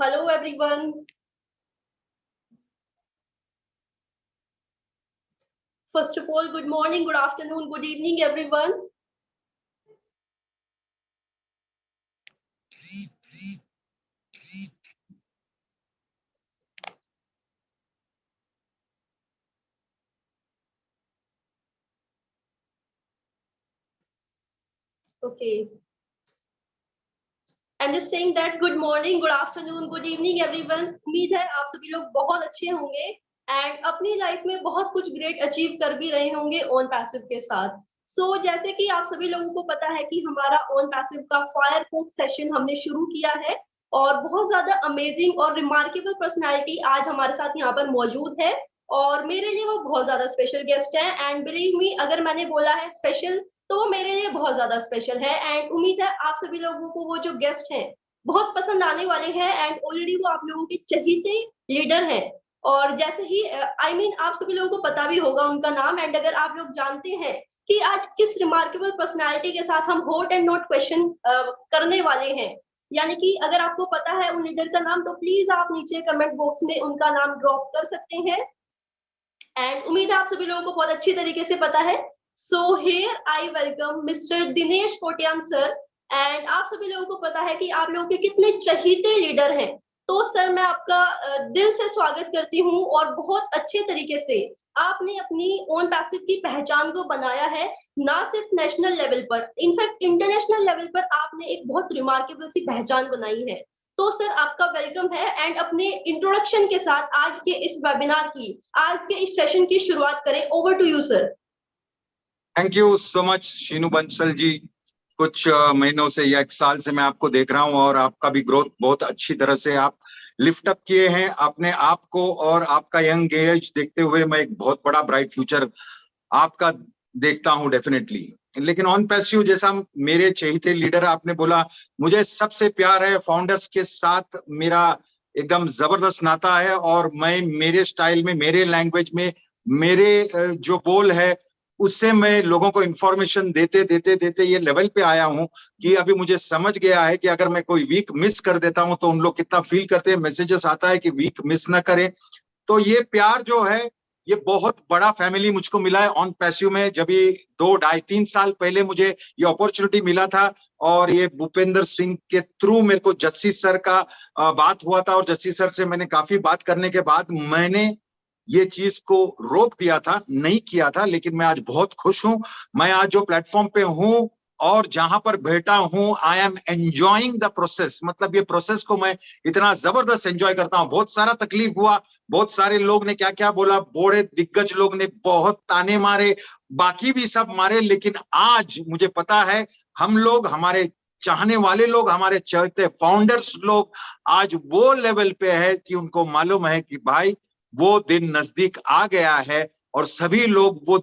Hello everyone. First of all, good morning, good afternoon, good evening everyone. Okay. I'm just saying that good morning, good afternoon, good evening everyone. उम्मीद है आप सभी लोग बहुत अच्छे होंगे एंड अपनी लाइफ में बहुत कुछ ग्रेट अचीव कर भी रहे होंगे ऑन पैसिव के साथ। जैसे कि आप सभी लोगों को पता है कि हमारा ऑन पैसिव का फायर कोड सेशन हमने शुरू किया है और बहुत ज्यादा अमेजिंग और रिमार्केबल पर्सनालिटी आज हमारे साथ यहाँ पर मौजूद है और मेरे लिए वो बहुत ज्यादा स्पेशल गेस्ट है एंड बिलीव मी, अगर मैंने बोला है स्पेशल तो वो मेरे लिए बहुत ज्यादा स्पेशल है एंड उम्मीद है आप सभी लोगों को वो जो गेस्ट हैं बहुत पसंद आने वाले हैं एंड ऑलरेडी वो आप लोगों के चहीते लीडर हैं। और जैसे ही आप सभी लोगों को पता भी होगा उनका नाम एंड अगर आप लोग जानते हैं कि आज किस रिमार्केबल पर्सनालिटी के साथ हम हॉट एंड नॉट क्वेश्चन करने वाले हैं, यानी कि अगर आपको पता है उन लीडर का नाम तो प्लीज आप नीचे कमेंट बॉक्स में उनका नाम ड्रॉप कर सकते हैं एंड उम्मीद है आप सभी लोगों को बहुत अच्छी तरीके से पता है। So here I welcome mister Dinesh Kotian sir and आप सभी लोगों को पता है कि आप लोगों के कितने चहीते लीडर हैं। तो सर मैं आपका दिल से स्वागत करती हूँ और बहुत अच्छे तरीके से आपने अपनी ओन पैसिव की पहचान को बनाया है, ना सिर्फ नेशनल लेवल पर, इनफैक्ट इंटरनेशनल लेवल पर आपने एक बहुत रिमार्केबल सी पहचान बनाई है। तो सर आपका वेलकम है एंड अपने इंट्रोडक्शन के साथ आज के इस वेबिनार की, आज के इस सेशन की शुरुआत करें। Over to you sir. Thank you so much Sheenu Bansal ji. कुछ महीनों से या एक साल से मैं आपको देख रहा हूं और आपका भी ग्रोथ बहुत अच्छी तरह से आप लिफ्ट अप किए हैं अपने आप को, और आपका यंग एज देखते हुए मैं एक बहुत बड़ा ब्राइट फ्यूचर आपका देखता हूं डेफिनेटली। लेकिन ऑन पैसिव जैसा मेरे चहेते लीडर आपने बोला, मुझे सबसे प्यार है फाउंडर्स के साथ, मेरा एकदम जबरदस्त नाता है और मैं मेरे स्टाइल में, मेरे लैंग्वेज में, मेरे जो बोल है उससे मैं लोगों को इंफॉर्मेशन देते देते देते ये लेवल पे आया हूं कि अभी मुझे समझ गया है कि अगर मैं कोई वीक मिस कर देता हूं तो उन लोग कितना फील करते हैं, मैसेजेस आता है कि वीक मिस ना करें। तो ये प्यार जो है, ये बहुत बड़ा फैमिली मुझको मिला है ऑन पैसिव में। जब ये 2 ढाई 3 साल पहले मुझे ये अपॉर्चुनिटी मिला था और ये भूपेंद्र सिंह के थ्रू मेरे को जस्सी सर का बात हुआ था और जस्सी सर से मैंने काफी बात करने के बाद मैंने ये चीज को रोक दिया था, नहीं किया था। लेकिन मैं आज बहुत खुश हूं, मैं आज जो प्लेटफॉर्म पे हूं और जहां पर बैठा हूं, I am enjoying the process. मतलब ये प्रोसेस को मैं इतना जबरदस्त एंजॉय करता हूं। बहुत सारा तकलीफ हुआ, बहुत सारे लोग ने क्या क्या बोला, बड़े दिग्गज लोग ने बहुत ताने मारे, बाकी भी सब मारे, लेकिन आज मुझे पता है हम लोग, हमारे चाहने वाले लोग, हमारे चाहते फाउंडर्स लोग आज वो लेवल पे है कि उनको मालूम है कि भाई वो दिन नजदीक आ गया है और सभी लोग वो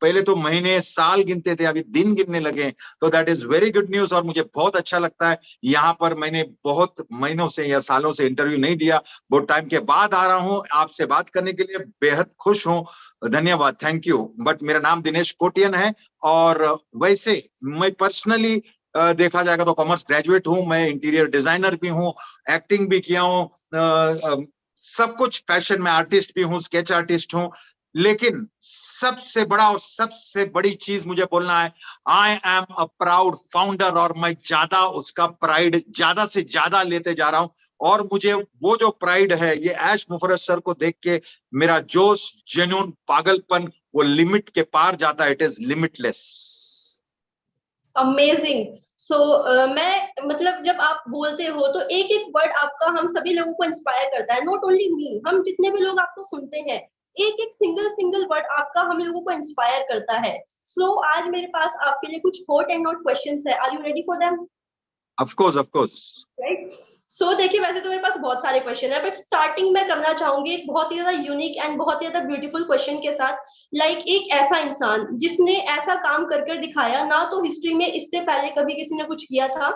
पहले तो महीने साल गिनते थे, अभी दिन गिनने लगे। तो that is very good news और मुझे बहुत अच्छा लगता है। यहाँ पर मैंने बहुत महीनों से या सालों से इंटरव्यू नहीं दिया, बहुत टाइम के बाद आ रहा हूँ आपसे बात करने के लिए, बेहद खुश हूँ। धन्यवाद, थैंक यू। बट मेरा नाम दिनेश कोटियन है और वैसे मैं पर्सनली देखा जाएगा तो कॉमर्स ग्रेजुएट हूँ, मैं इंटीरियर डिजाइनर भी हूँ, एक्टिंग भी किया हूँ, सब कुछ फैशन में, आर्टिस्ट भी हूँ, स्केच आर्टिस्ट हूँ। लेकिन सबसे बड़ा और सबसे बड़ी चीज मुझे बोलना है, I am a proud founder और मैं ज्यादा उसका प्राइड ज्यादा से ज्यादा लेते जा रहा हूं। और मुझे वो जो प्राइड है, ये ऐश मुफर्रत सर को देख के मेरा जोश, जेन्युइन पागलपन वो लिमिट के पार जाता है। It is limitless. अमेजिंग। मैं मतलब जब आप बोलते हो तो एक एक वर्ड आपका हम सभी लोगों को इंस्पायर करता है, नॉट ओनली मी, हम जितने भी लोग आपको सुनते हैं एक एक सिंगल सिंगल वर्ड आपका हम लोगों को इंस्पायर करता है। आज मेरे पास आपके लिए कुछ हॉट एंड नॉट क्वेश्चंस है। Are you ready for them? Of course, of course. Right. देखिए वैसे तो मेरे पास बहुत सारे क्वेश्चन है बट स्टार्टिंग में करना चाहूंगी एक बहुत ही ज्यादा यूनिक एंड बहुत ही ज्यादा ब्यूटीफुल क्वेश्चन के साथ। एक ऐसा इंसान जिसने ऐसा काम कर कर दिखाया, ना तो हिस्ट्री में इससे पहले कभी किसी ने कुछ किया था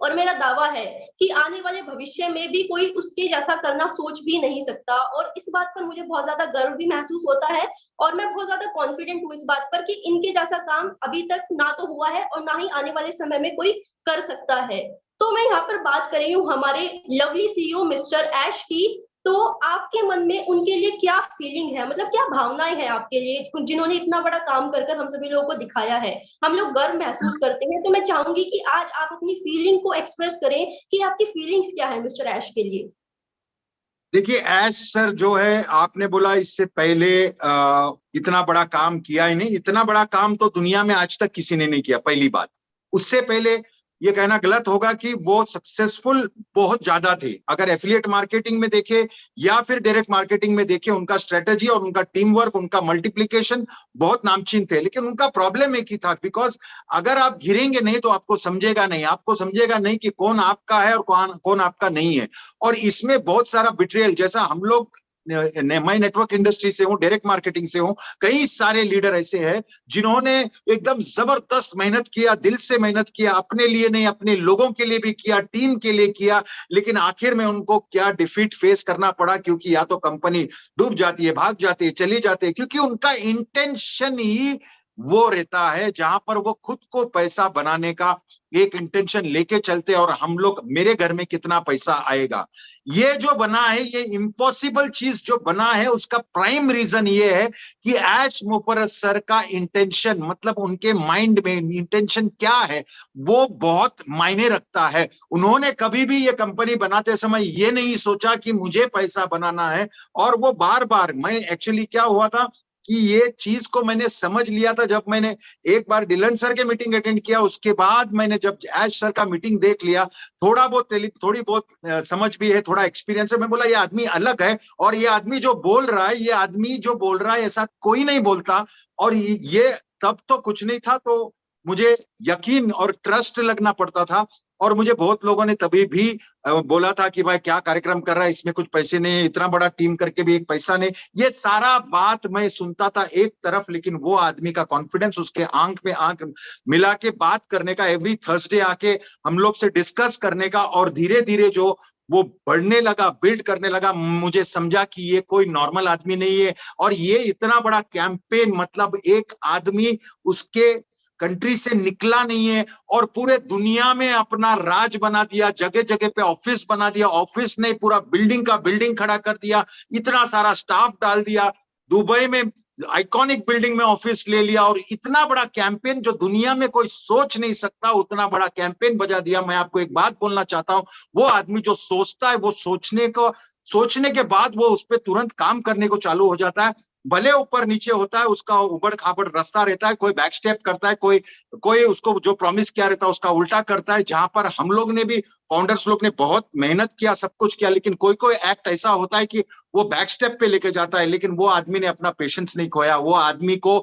और मेरा दावा है कि आने वाले भविष्य में भी कोई उसके जैसा करना सोच भी नहीं सकता। और इस बात पर मुझे बहुत ज्यादा गर्व भी महसूस होता है और मैं बहुत ज्यादा कॉन्फिडेंट हूँ इस बात पर कि इनके जैसा काम अभी तक ना तो हुआ है और ना ही आने वाले समय में कोई कर सकता है। तो मैं यहाँ पर बात कर रही हूँ हमारे लवली सीईओ मिस्टर ऐश की। तो आपके मन में उनके लिए क्या फीलिंग है, मतलब क्या भावनाएं हैं आपके लिए, जिन्होंने इतना बड़ा काम कर हम सभी लोगों को दिखाया है। हम लोग गर्व महसूस करते हैं। तो मैं चाहूंगी कि आज आप अपनी फीलिंग को एक्सप्रेस करें कि आपकी फीलिंग्स क्या है मिस्टर ऐश के लिए। देखिए ऐश सर जो है, आपने बोला इससे पहले इतना बड़ा काम किया ही नहीं। इतना बड़ा काम तो दुनिया में आज तक किसी ने नहीं किया, पहली बात। उससे पहले ये कहना गलत होगा कि वो सक्सेसफुल बहुत ज्यादा थे। अगर एफिलिएट मार्केटिंग में देखे या फिर डायरेक्ट मार्केटिंग में देखे, उनका स्ट्रेटेजी और उनका टीम वर्क, उनका मल्टीप्लीकेशन बहुत नामचीन थे। लेकिन उनका प्रॉब्लम एक ही था, बिकॉज अगर आप गिरेंगे नहीं तो आपको समझेगा नहीं, आपको समझेगा नहीं कि कौन आपका है और कौन आपका नहीं है। और इसमें बहुत सारा बिट्रियल, जैसा हम लोग, मैं नेटवर्क इंडस्ट्री से हूं, डायरेक्ट मार्केटिंग से हूं, कई सारे लीडर ऐसे हैं जिन्होंने एकदम जबरदस्त मेहनत किया, दिल से मेहनत किया, अपने लिए नहीं अपने लोगों के लिए भी किया, टीम के लिए किया, लेकिन आखिर में उनको क्या डिफीट फेस करना पड़ा, क्योंकि या तो कंपनी डूब जाती है, भाग जाती है, चली जाती है, क्योंकि उनका इंटेंशन ही वो रहता है जहां पर वो खुद को पैसा बनाने का एक इंटेंशन लेके चलते। और हम लोग, मेरे घर में कितना पैसा आएगा, ये जो बना है, ये इम्पॉसिबल चीज जो बना है, उसका प्राइम रीजन ये है कि ऐश मुफर्रत सर का इंटेंशन, मतलब उनके माइंड में इंटेंशन क्या है, वो बहुत मायने रखता है। उन्होंने कभी भी ये कंपनी बनाते समय ये नहीं सोचा कि मुझे पैसा बनाना है। और वो बार बार, मैं एक्चुअली क्या हुआ था कि ये चीज को मैंने समझ लिया था जब मैंने एक बार डिलन सर के मीटिंग अटेंड किया। उसके बाद मैंने जब ऐश सर का मीटिंग देख लिया, थोड़ी बहुत समझ भी है, थोड़ा एक्सपीरियंस है, मैं बोला ये आदमी अलग है। और ये आदमी जो बोल रहा है, ये आदमी जो बोल रहा है, ऐसा कोई नहीं बोलता। और ये तब तो कुछ नहीं था, तो मुझे यकीन और ट्रस्ट लगना पड़ता था। और मुझे बहुत लोगों ने तभी भी बोला था कि भाई क्या कार्यक्रम कर रहा है, इसमें कुछ पैसे नहीं है, इतना बड़ा टीम करके भी एक पैसा नहीं। ये सारा बात मैं सुनता था एक तरफ, लेकिन वो आदमी का कॉन्फिडेंस, उसके आंख में आंख मिला के बात करने का, एवरी थर्सडे आके हम लोग से डिस्कस करने का, और धीरे धीरे जो वो बढ़ने लगा, बिल्ड करने लगा, मुझे समझा कि ये कोई नॉर्मल आदमी नहीं है। और ये इतना बड़ा कैंपेन, मतलब एक आदमी उसके कंट्री से निकला नहीं है और पूरे दुनिया में अपना राज बना दिया, जगह जगह पे ऑफिस बना दिया, ऑफिस ने पूरा बिल्डिंग का बिल्डिंग खड़ा कर दिया, इतना सारा स्टाफ डाल दिया, दुबई में आइकॉनिक बिल्डिंग में ऑफिस ले लिया, और इतना बड़ा कैंपेन जो दुनिया में कोई सोच नहीं सकता, उतना बड़ा कैंपेन बजा दिया। मैं आपको एक बात बोलना चाहता हूं, वो आदमी जो सोचता है, वो सोचने के बाद वो उस पर तुरंत काम करने को चालू हो जाता है। भले ऊपर नीचे होता है, उसका उबड़ खाबड़ रास्ता रहता है, कोई बैक स्टेप करता है, कोई उसको जो प्रॉमिस किया रहता है उसका उल्टा करता है। जहां पर हम लोग ने भी, फाउंडर्स लोग ने बहुत मेहनत किया, सब कुछ किया, लेकिन कोई कोई एक्ट ऐसा होता है कि वो बैक स्टेप पे लेके जाता है। लेकिन वो आदमी ने अपना पेशेंस नहीं खोया। वो आदमी को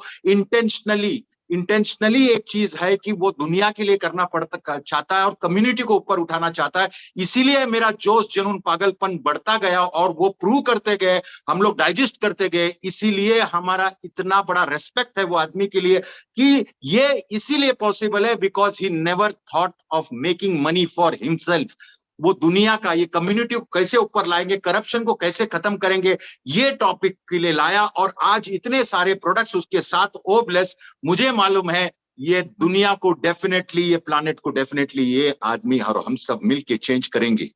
इंटेंशनली एक चीज है कि वो दुनिया के लिए करना पड़ता चाहता है और कम्युनिटी को ऊपर उठाना चाहता है। इसीलिए मेरा जोश, जुनून, पागलपन बढ़ता गया और वो प्रूव करते गए, हम लोग डाइजेस्ट करते गए। इसीलिए हमारा इतना बड़ा रेस्पेक्ट है वो आदमी के लिए कि ये इसीलिए पॉसिबल है because he never thought of making money for himself. वो दुनिया का, ये कम्युनिटी को कैसे ऊपर लाएंगे, करप्शन को कैसे खत्म करेंगे, ये टॉपिक के लिए लाया। और आज इतने सारे प्रोडक्ट्स उसके साथ, ओ ब्लेस, मुझे मालूम है ये दुनिया को डेफिनेटली, ये प्लानेट को डेफिनेटली ये आदमी और हम सब मिलके चेंज करेंगे।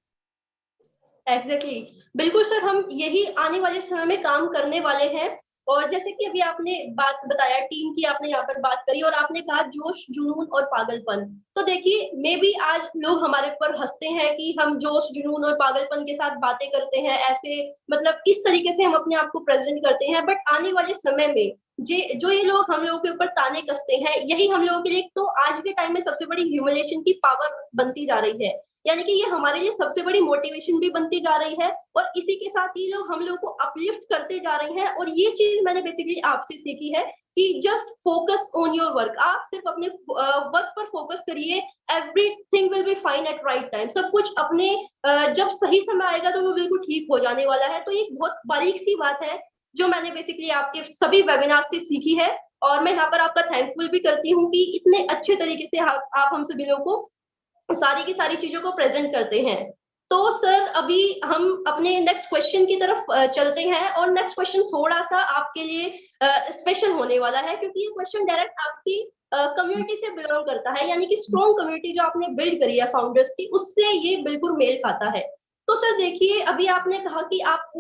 एग्जैक्टली बिल्कुल सर, हम यही आने वाले समय में काम करने वाले हैं। और जैसे कि अभी आपने बात बताया टीम की, आपने यहाँ पर बात करी और आपने कहा जोश, जुनून और पागलपन। तो देखिए, मे भी आज लोग हमारे पर हंसते हैं कि हम जोश, जुनून और पागलपन के साथ बातें करते हैं, ऐसे मतलब इस तरीके से हम अपने आप को प्रेजेंट करते हैं। बट आने वाले समय में जो ये लोग हम लोगों के ऊपर ताने कसते हैं, यही हम लोगों के लिए तो आज के टाइम में सबसे बड़ी ह्यूमिलेशन की पावर बनती जा रही है। यानी कि ये हमारे लिए सबसे बड़ी मोटिवेशन भी बनती जा रही है और इसी के साथ ही लोग हम लोग को अपलिफ्ट करते जा रहे हैं। और ये चीज मैंने बेसिकली आपसे सीखी है कि just focus on your work. आप सिर्फ अपने वर्क पर फोकस करिए, everything will be fine eight right time. सब कुछ अपने जब सही समय आएगा तो वो बिल्कुल ठीक हो जाने वाला है। तो ये बहुत बारीक सी बात है जो मैंने बेसिकली आपके सभी वेबिनार से सीखी है। और मैं यहाँ पर आपका थैंकफुल भी करती हूँ कि इतने अच्छे तरीके से आप हम सभी लोगों को सारी की सारी चीजों को प्रेजेंट करते हैं। तो सर अभी हम अपने नेक्स्ट क्वेश्चन की तरफ चलते हैं, और नेक्स्ट क्वेश्चन थोड़ा सा आपके लिए स्पेशल होने वाला है, क्योंकि ये क्वेश्चन डायरेक्ट आपकी कम्युनिटी से बिलोंग करता है, यानी कि स्ट्रॉन्ग कम्युनिटी जो आपने बिल्ड करी है फाउंडर्स की, उससे ये बिल्कुल मेल खाता है। तो सर देखिए, अभी आपने कहा कि आप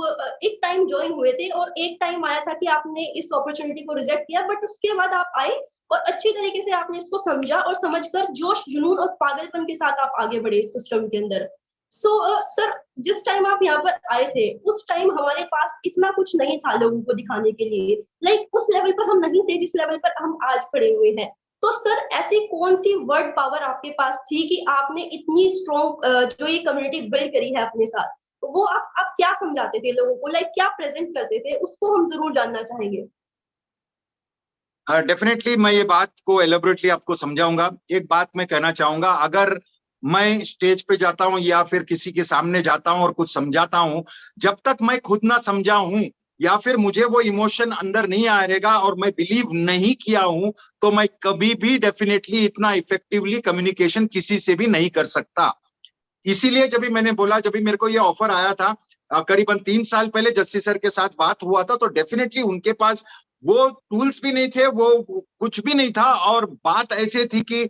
एक टाइम ज्वाइन हुए थे और एक टाइम आया था कि आपने इस अपॉर्चुनिटी को रिजेक्ट किया, बट उसके बाद आप आए और अच्छी तरीके से आपने इसको समझा और समझकर जोश, जुनून और पागलपन के साथ आप आगे बढ़े इस सिस्टम के अंदर। सर जिस टाइम आप यहाँ पर आए थे, उस टाइम हमारे पास इतना कुछ नहीं था लोगों को दिखाने के लिए, लाइक उस लेवल पर हम नहीं थे जिस लेवल पर हम आज खड़े हुए हैं। तो सर ऐसी कौन सी वर्ड पावर आपके पास थी कि आपने इतनी स्ट्रॉन्ग जो ये कम्युनिटी बिल्ड करी है अपने साथ, तो वो आप क्या समझाते थे लोगों को, लाइक क्या प्रेजेंट करते थे, उसको हम जरूर जानना चाहेंगे। डेफिनेटली मैं ये बात को एलेबोरेटली आपको समझाऊंगा। एक बात मैं कहना चाहूंगा, अगर मैं स्टेज पे जाता हूं या फिर किसी के सामने जाता हूं और कुछ समझाता हूं, जब तक मैं खुद ना समझा हूं या फिर मुझे वो इमोशन अंदर नहीं आएगा और मैं बिलीव नहीं किया हूं, तो मैं कभी भी डेफिनेटली इतना इफेक्टिवली कम्युनिकेशन किसी से भी नहीं कर सकता। इसीलिए जब भी मैंने बोला, जब भी मेरे को ये ऑफर आया था करीबन 3 साल पहले जस्सी सर के साथ बात हुआ था, तो डेफिनेटली उनके पास वो टूल्स भी नहीं थे, वो कुछ भी नहीं था, और बात ऐसे थी कि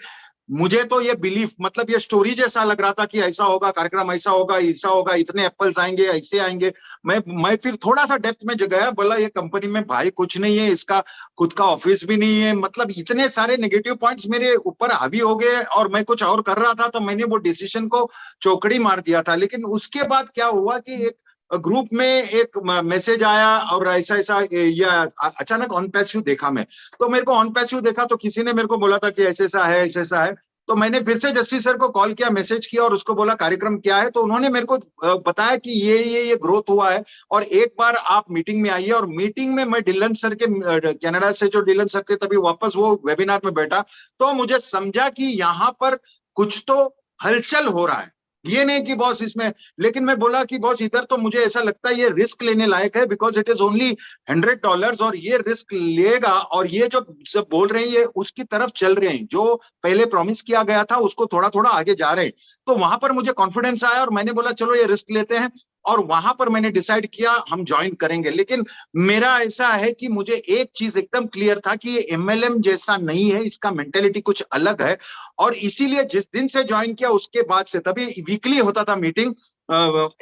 मुझे तो ये बिलीफ, मतलब ये स्टोरी जैसा लग रहा था कि ऐसा होगा, कार्यक्रम ऐसा होगा, ऐसा होगा, इतने एप्पल्स आएंगे, ऐसे आएंगे। मैं फिर थोड़ा सा डेप्थ में गया, बोला ये कंपनी में भाई कुछ नहीं है, इसका खुद का ऑफिस भी नहीं है, मतलब इतने सारे नेगेटिव पॉइंट्स मेरे ऊपर हावी हो गए और मैं कुछ और कर रहा था, तो मैंने वो डिसीजन को चौकड़ी मार दिया था। लेकिन उसके बाद क्या हुआ कि एक ग्रुप में एक मैसेज आया और ऐसा ऐसा, या अचानक ऑन पैसिव देखा मैं, तो मेरे को ऑन पैसिव देखा तो किसी ने मेरे को बोला था कि ऐसा ऐसा है, ऐसा ऐसा है। तो मैंने फिर से जस्सी सर को कॉल किया, मैसेज किया और उसको बोला कार्यक्रम क्या है, तो उन्होंने मेरे को बताया कि ये ग्रोथ हुआ है और एक बार आप मीटिंग में आइए। और मीटिंग में मैं डिलन सर के, कनाडा से जो डिलन सर थे, तभी वापस वो वेबिनार में बैठा, तो मुझे समझा कि यहाँ पर कुछ तो हलचल हो रहा है। ये नहीं कि बॉस इसमें, लेकिन मैं बोला कि बॉस इधर तो मुझे ऐसा लगता है ये रिस्क लेने लायक है, बिकॉज इट इज ओनली $100 और ये रिस्क लेगा, और ये जो सब बोल रहे हैं ये उसकी तरफ चल रहे हैं, जो पहले प्रॉमिस किया गया था उसको थोड़ा थोड़ा आगे जा रहे हैं। तो वहां पर मुझे कॉन्फिडेंस आया और मैंने बोला चलो ये रिस्क लेते हैं, और वहां पर मैंने डिसाइड किया हम ज्वाइन करेंगे। लेकिन मेरा ऐसा है कि मुझे एक चीज एकदम क्लियर था कि ये एमएलएम जैसा नहीं है, इसका मेंटेलिटी कुछ अलग है। और इसीलिए जिस दिन से ज्वाइन किया उसके बाद से, तभी वीकली होता था मीटिंग,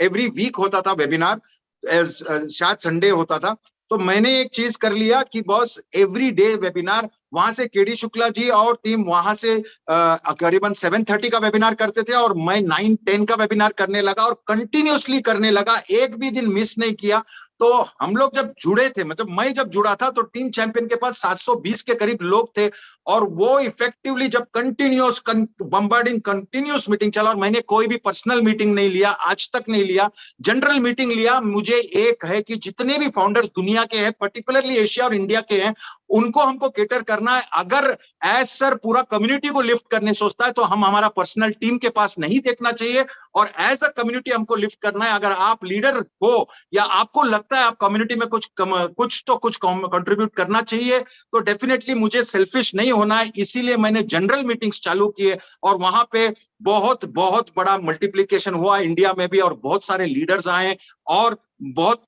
एवरी वीक होता था वेबिनार, शायद संडे होता था। तो मैंने एक चीज कर लिया कि बॉस एवरी डे वेबिनार, वहां से केडी शुक्ला जी और टीम वहां से करीबन 7:30 का वेबिनार करते थे और मैं 9-10 का वेबिनार करने लगा और कंटिन्यूअसली करने लगा, एक भी दिन मिस नहीं किया। तो हम लोग जब जुड़े थे, मतलब मैं जब जुड़ा था, तो टीम चैंपियन के पास 720 के करीब लोग थे, और वो इफेक्टिवली जब कंटिन्यूअस बम्बार्डिंग कंटिन्यूअस मीटिंग चला, और मैंने कोई भी पर्सनल मीटिंग नहीं लिया, आज तक नहीं लिया, जनरल मीटिंग लिया। मुझे एक है कि जितने भी फाउंडर्स दुनिया के हैं, पर्टिकुलरली एशिया और इंडिया के हैं, उनको हमको केटर करना है। अगर एज सर पूरा कम्युनिटी को लिफ्ट करने सोचता है, तो हम हमारा पर्सनल टीम के पास नहीं देखना चाहिए, और एज अ कम्युनिटी हमको लिफ्ट करना है। अगर आप लीडर हो या आपको लगता है आप कम्युनिटी में कुछ कंट्रीब्यूट करना चाहिए, तो डेफिनेटली मुझे सेल्फिश नहीं होना है। इसीलिए मैंने जनरल मीटिंग्स चालू किए और वहां पे बहुत बहुत बड़ा मल्टीप्लिकेशन हुआ इंडिया में भी, और बहुत सारे लीडर्स आए और बहुत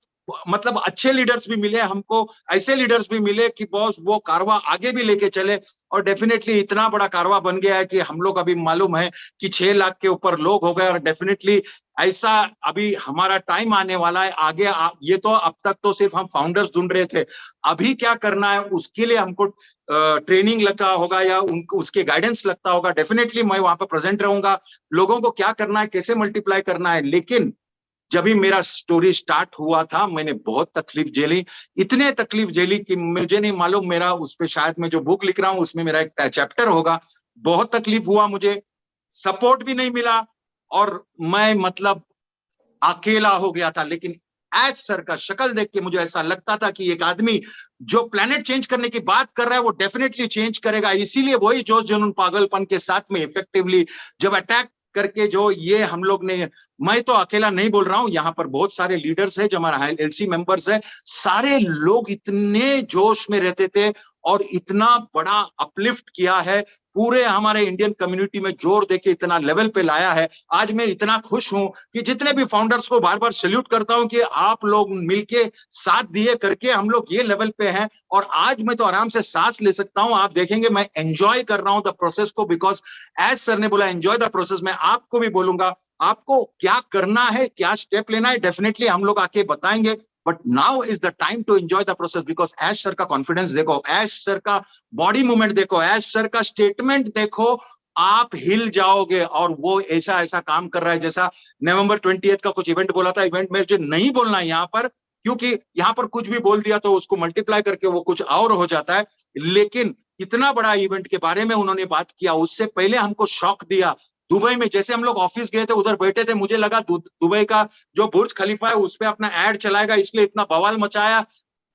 मतलब अच्छे लीडर्स भी मिले हमको, ऐसे लीडर्स भी मिले कि बॉस वो कारवा आगे भी लेके चले, और डेफिनेटली इतना बड़ा कारवा बन गया है कि हम लोग अभी मालूम है कि 6 लाख के ऊपर लोग हो गए, और डेफिनेटली ऐसा अभी हमारा टाइम आने वाला है आगे। ये तो अब तक तो सिर्फ हम फाउंडर्स ढूंढ रहे थे, अभी क्या करना है उसके लिए हमको ट्रेनिंग लगता होगा या उनको उसके गाइडेंस लगता होगा। डेफिनेटली मैं वहां पर प्रेजेंट रहूंगा, लोगों को क्या करना है, कैसे मल्टीप्लाई करना है। लेकिन जब भी मेरा स्टोरी स्टार्ट हुआ था, मैंने बहुत तकलीफ झेली, इतने तकलीफ झेली कि मुझे नहीं मालूम, मेरा उस पर शायद मैं जो बुक लिख रहा हूं उसमें मेरा एक चैप्टर होगा। बहुत तकलीफ हुआ, मुझे सपोर्ट भी नहीं मिला, और मैं मतलब अकेला हो गया था। लेकिन एज सर का शक्ल देख के मुझे ऐसा लगता था कि एक आदमी जो प्लेनेट चेंज करने की बात कर रहा है वो डेफिनेटली चेंज करेगा। इसीलिए वही जोश जुनून पागलपन के साथ में इफेक्टिवली जब अटैक करके जो ये हम लोग ने मैं तो अकेला नहीं बोल रहा हूं, यहाँ पर बहुत सारे लीडर्स हैं जो हमारा एलसी मेंबर्स है, सारे लोग इतने जोश में रहते थे और इतना बड़ा अपलिफ्ट किया है, पूरे हमारे इंडियन कम्युनिटी में जोर देके इतना लेवल पे लाया है। आज मैं इतना खुश हूं कि जितने भी फाउंडर्स को बार बार सैल्यूट करता हूं कि आप लोग मिलके साथ दिए करके हम लोग ये लेवल पे हैं, और आज मैं तो आराम से सांस ले सकता हूं। आप देखेंगे मैं एंजॉय कर रहा हूं द प्रोसेस को, बिकॉज एज सर ने बोला एंजॉय द प्रोसेस, मैं आपको भी बोलूंगा आपको क्या करना है, क्या स्टेप लेना है, डेफिनेटली हम लोग आके बताएंगे। But now is the time to enjoy the process, because Ash sir का कॉन्फिडेंस देखो, ऐश सर का बॉडी मूवमेंट देखो, ऐश सर का स्टेटमेंट देखो, आप हिल जाओगे। और वो ऐसा ऐसा काम कर रहा है जैसा नवंबर 20 का कुछ इवेंट बोला था, इवेंट में जो नहीं बोलना है यहाँ पर, क्योंकि यहाँ पर कुछ भी बोल दिया तो उसको मल्टीप्लाई करके वो कुछ और हो जाता है। लेकिन इतना बड़ा इवेंट के बारे में उन्होंने बात किया, उससे पहले हमको शॉक दिया दुबई में। जैसे हम लोग ऑफिस गए थे, उधर बैठे थे, मुझे लगा दुबई का जो बुर्ज खलीफा है उस पे अपना एड चलाएगा, इसलिए इतना बवाल मचाया।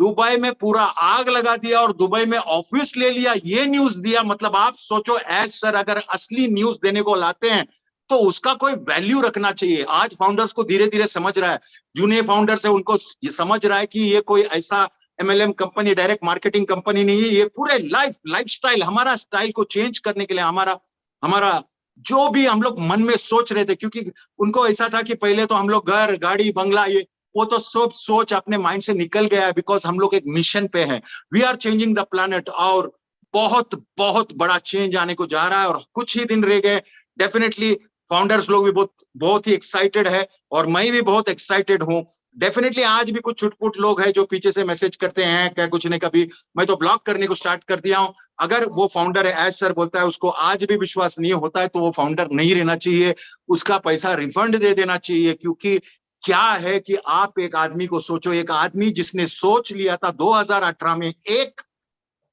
दुबई में पूरा आग लगा दिया और दुबई में ऑफिस ले लिया, ये न्यूज दिया। मतलब आप सोचो, एज सर अगर असली न्यूज देने को लाते हैं तो उसका कोई वैल्यू रखना चाहिए। आज फाउंडर्स को धीरे धीरे समझ रहा है, जूनियर फाउंडर्स है उनको समझ रहा है कि ये कोई ऐसा MLM company, direct marketing company नहीं है, ये पूरे लाइफस्टाइल, हमारा स्टाइल को चेंज करने के लिए, हमारा जो भी हम लोग मन में सोच रहे थे, क्योंकि उनको ऐसा था कि पहले तो हम लोग घर, गाड़ी, बंगला, ये वो तो सब सोच अपने माइंड से निकल गया है, बिकॉज हम लोग एक मिशन पे हैं। We are changing the planet, और बहुत बहुत बड़ा चेंज आने को जा रहा है और कुछ ही दिन रह गए। डेफिनेटली फाउंडर्स लोग भी बहुत बहुत ही एक्साइटेड है और मैं भी बहुत एक्साइटेड हूँ। डेफिनेटली आज भी कुछ छुटपुट लोग हैं जो पीछे से मैसेज करते हैं, क्या कुछ नहीं, कभी मैं तो ब्लॉक करने को स्टार्ट कर दिया हूं। अगर वो फाउंडर है, एज सर बोलता है, उसको आज भी विश्वास नहीं होता है तो वो फाउंडर नहीं रहना चाहिए, उसका पैसा रिफंड दे देना चाहिए। क्योंकि क्या है कि आप एक आदमी को सोचो, एक आदमी जिसने सोच लिया था 2018 में एक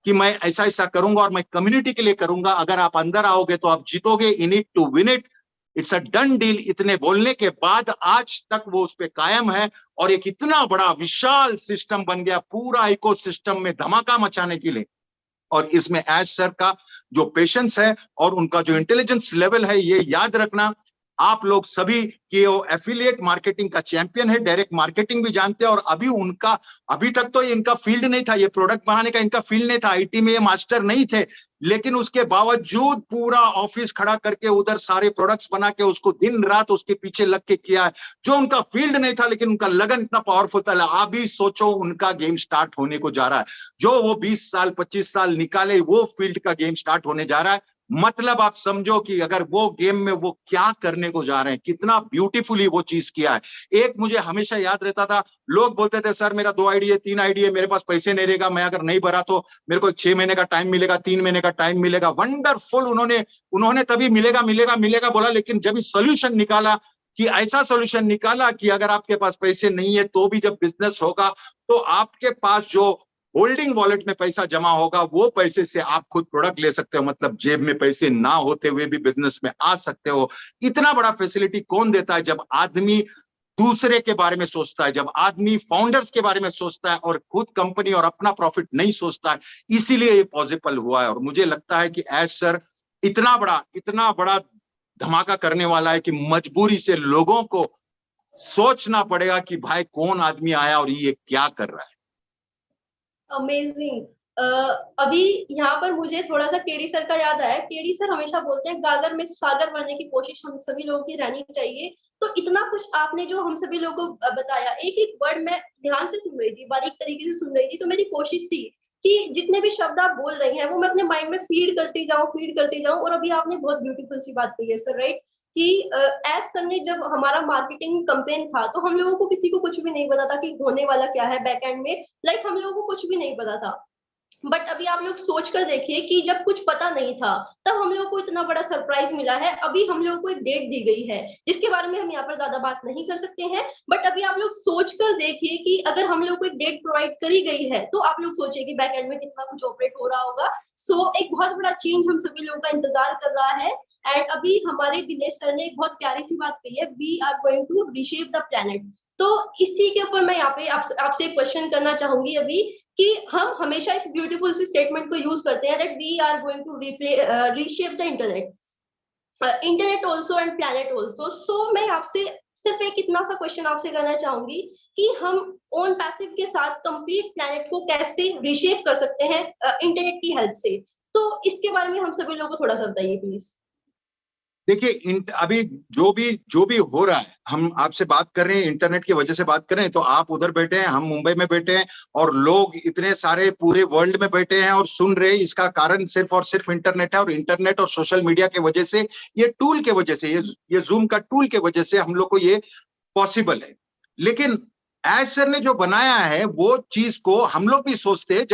कि मैं ऐसा ऐसा करूंगा और मैं कम्युनिटी के लिए करूंगा, अगर आप अंदर आओगे तो आप जीतोगे, in it to win it, it's a done deal. इतने बोलने के बाद आज तक वो उस पे कायम है और एक इतना बड़ा विशाल सिस्टम बन गया, पूरा इकोसिस्टम में धमाका मचाने के लिए। और इसमें एज सर का जो पेशेंस है और उनका जो इंटेलिजेंस लेवल है, ये याद रखना आप लोग सभी कि वो एफिलिएट मार्केटिंग का चैंपियन है, डायरेक्ट मार्केटिंग भी जानते हैं। और अभी तक तो इनका फील्ड नहीं था, ये प्रोडक्ट बनाने का इनका फील्ड नहीं था, आईटी में ये मास्टर नहीं थे, लेकिन उसके बावजूद पूरा ऑफिस खड़ा करके उधर सारे प्रोडक्ट्स बना के उसको दिन रात उसके पीछे लग के किया है। जो उनका फील्ड नहीं था लेकिन उनका लगन इतना पावरफुल था। आप भी सोचो, उनका गेम स्टार्ट होने को जा रहा है, जो वो 20 साल 25 साल निकाले, वो फील्ड का गेम स्टार्ट होने जा रहा है। मतलब आप समझो कि अगर वो गेम में वो क्या करने को जा रहे हैं, कितना ब्यूटीफुली वो चीज किया है। एक मुझे हमेशा याद रहता था, लोग बोलते थे सर मेरा 2 आईडी है, 3 आईडी है, मेरे पास पैसे नहीं रहेगा, मैं अगर नहीं भरा तो मेरे को 6 महीने का टाइम मिलेगा, 3 महीने का टाइम मिलेगा। वंडरफुल, उन्होंने तभी मिलेगा बोला, लेकिन जब सोल्यूशन निकाला कि ऐसा सोल्यूशन निकाला कि अगर आपके पास पैसे नहीं है तो भी जब बिजनेस होगा तो आपके पास जो होल्डिंग वॉलेट में पैसा जमा होगा, वो पैसे से आप खुद प्रोडक्ट ले सकते हो। मतलब जेब में पैसे ना होते हुए भी बिजनेस में आ सकते हो। इतना बड़ा फैसिलिटी कौन देता है? जब आदमी दूसरे के बारे में सोचता है, जब आदमी फाउंडर्स के बारे में सोचता है और खुद कंपनी और अपना प्रॉफिट नहीं सोचता है। इसीलिए ये पॉसिबल हुआ है। और मुझे लगता है कि एज सर इतना बड़ा धमाका करने वाला है कि मजबूरी से लोगों को सोचना पड़ेगा कि भाई कौन आदमी आया और ये क्या कर रहा है। अमेजिंग। अभी यहाँ पर मुझे थोड़ा सा केडी सर का याद आया। केडी सर हमेशा बोलते हैं गागर में सागर बनने की कोशिश हम सभी लोगों की रहनी चाहिए। तो इतना कुछ आपने जो हम सभी लोगों को बताया, एक एक वर्ड मैं ध्यान से सुन रही थी, बारीक तरीके से सुन रही थी। तो मेरी कोशिश थी कि जितने भी शब्द आप बोल रही हैं वो मैं अपने माइंड में फीड करती जाऊं। और अभी आपने बहुत ब्यूटीफुल सी बात कही है सर, राइट? कि एज सर ने जब हमारा मार्केटिंग कैंपेन था तो हम लोगों को किसी को कुछ भी नहीं पता था कि होने वाला क्या है बैक एंड में। लाइक हम लोगों को कुछ भी नहीं पता था। बट अभी आप लोग सोच कर देखिए कि जब कुछ पता नहीं था तब हम लोगों को इतना बड़ा सरप्राइज मिला है। अभी हम लोगों को एक डेट दी गई है जिसके बारे में हम यहाँ पर ज्यादा बात नहीं कर सकते हैं। बट अभी आप लोग सोच कर देखिए कि अगर हम लोग को एक डेट प्रोवाइड करी गई है तो आप लोग सोचिए कि बैक एंड में कितना कुछ ऑपरेट हो रहा होगा। सो एक बहुत बड़ा चेंज हम सभी लोगों का इंतजार कर रहा है। एंड अभी हमारे दिनेश सर ने एक बहुत प्यारी सी बात कही है, we are going to reshape the planet. तो इसी के ऊपर मैं यहाँ पे आपसे एक क्वेश्चन करना चाहूंगी अभी कि हम हमेशा इस ब्यूटीफुल सी स्टेटमेंट को यूज करते हैं that we are going to reshape the internet, internet also and planet also. So मैं आपसे सिर्फ एक इतना सा क्वेश्चन आपसे करना चाहूंगी कि हम ओन पैसिव के साथ कंप्लीट प्लैनेट को कैसे रिशेप कर सकते हैं इंटरनेट की हेल्प से। तो इसके बारे में हम सभी लोगों को थोड़ा सा बताइए प्लीज। देखिए अभी जो भी हो रहा है, हम आपसे बात कर रहे हैं, इंटरनेट की वजह से बात कर रहे हैं, तो आप उधर बैठे हैं, हम मुंबई में बैठे हैं, और लोग इतने सारे पूरे वर्ल्ड में बैठे हैं और सुन रहे हैं। इसका कारण सिर्फ और सिर्फ इंटरनेट है, और इंटरनेट और सोशल मीडिया के वजह से, ये टूल के वजह से, ये जूम का टूल के वजह से हम लोग को ये पॉसिबल है। लेकिन एज सर ने जो बनाया है वो चीज को हम लोग भी सोचते हैं,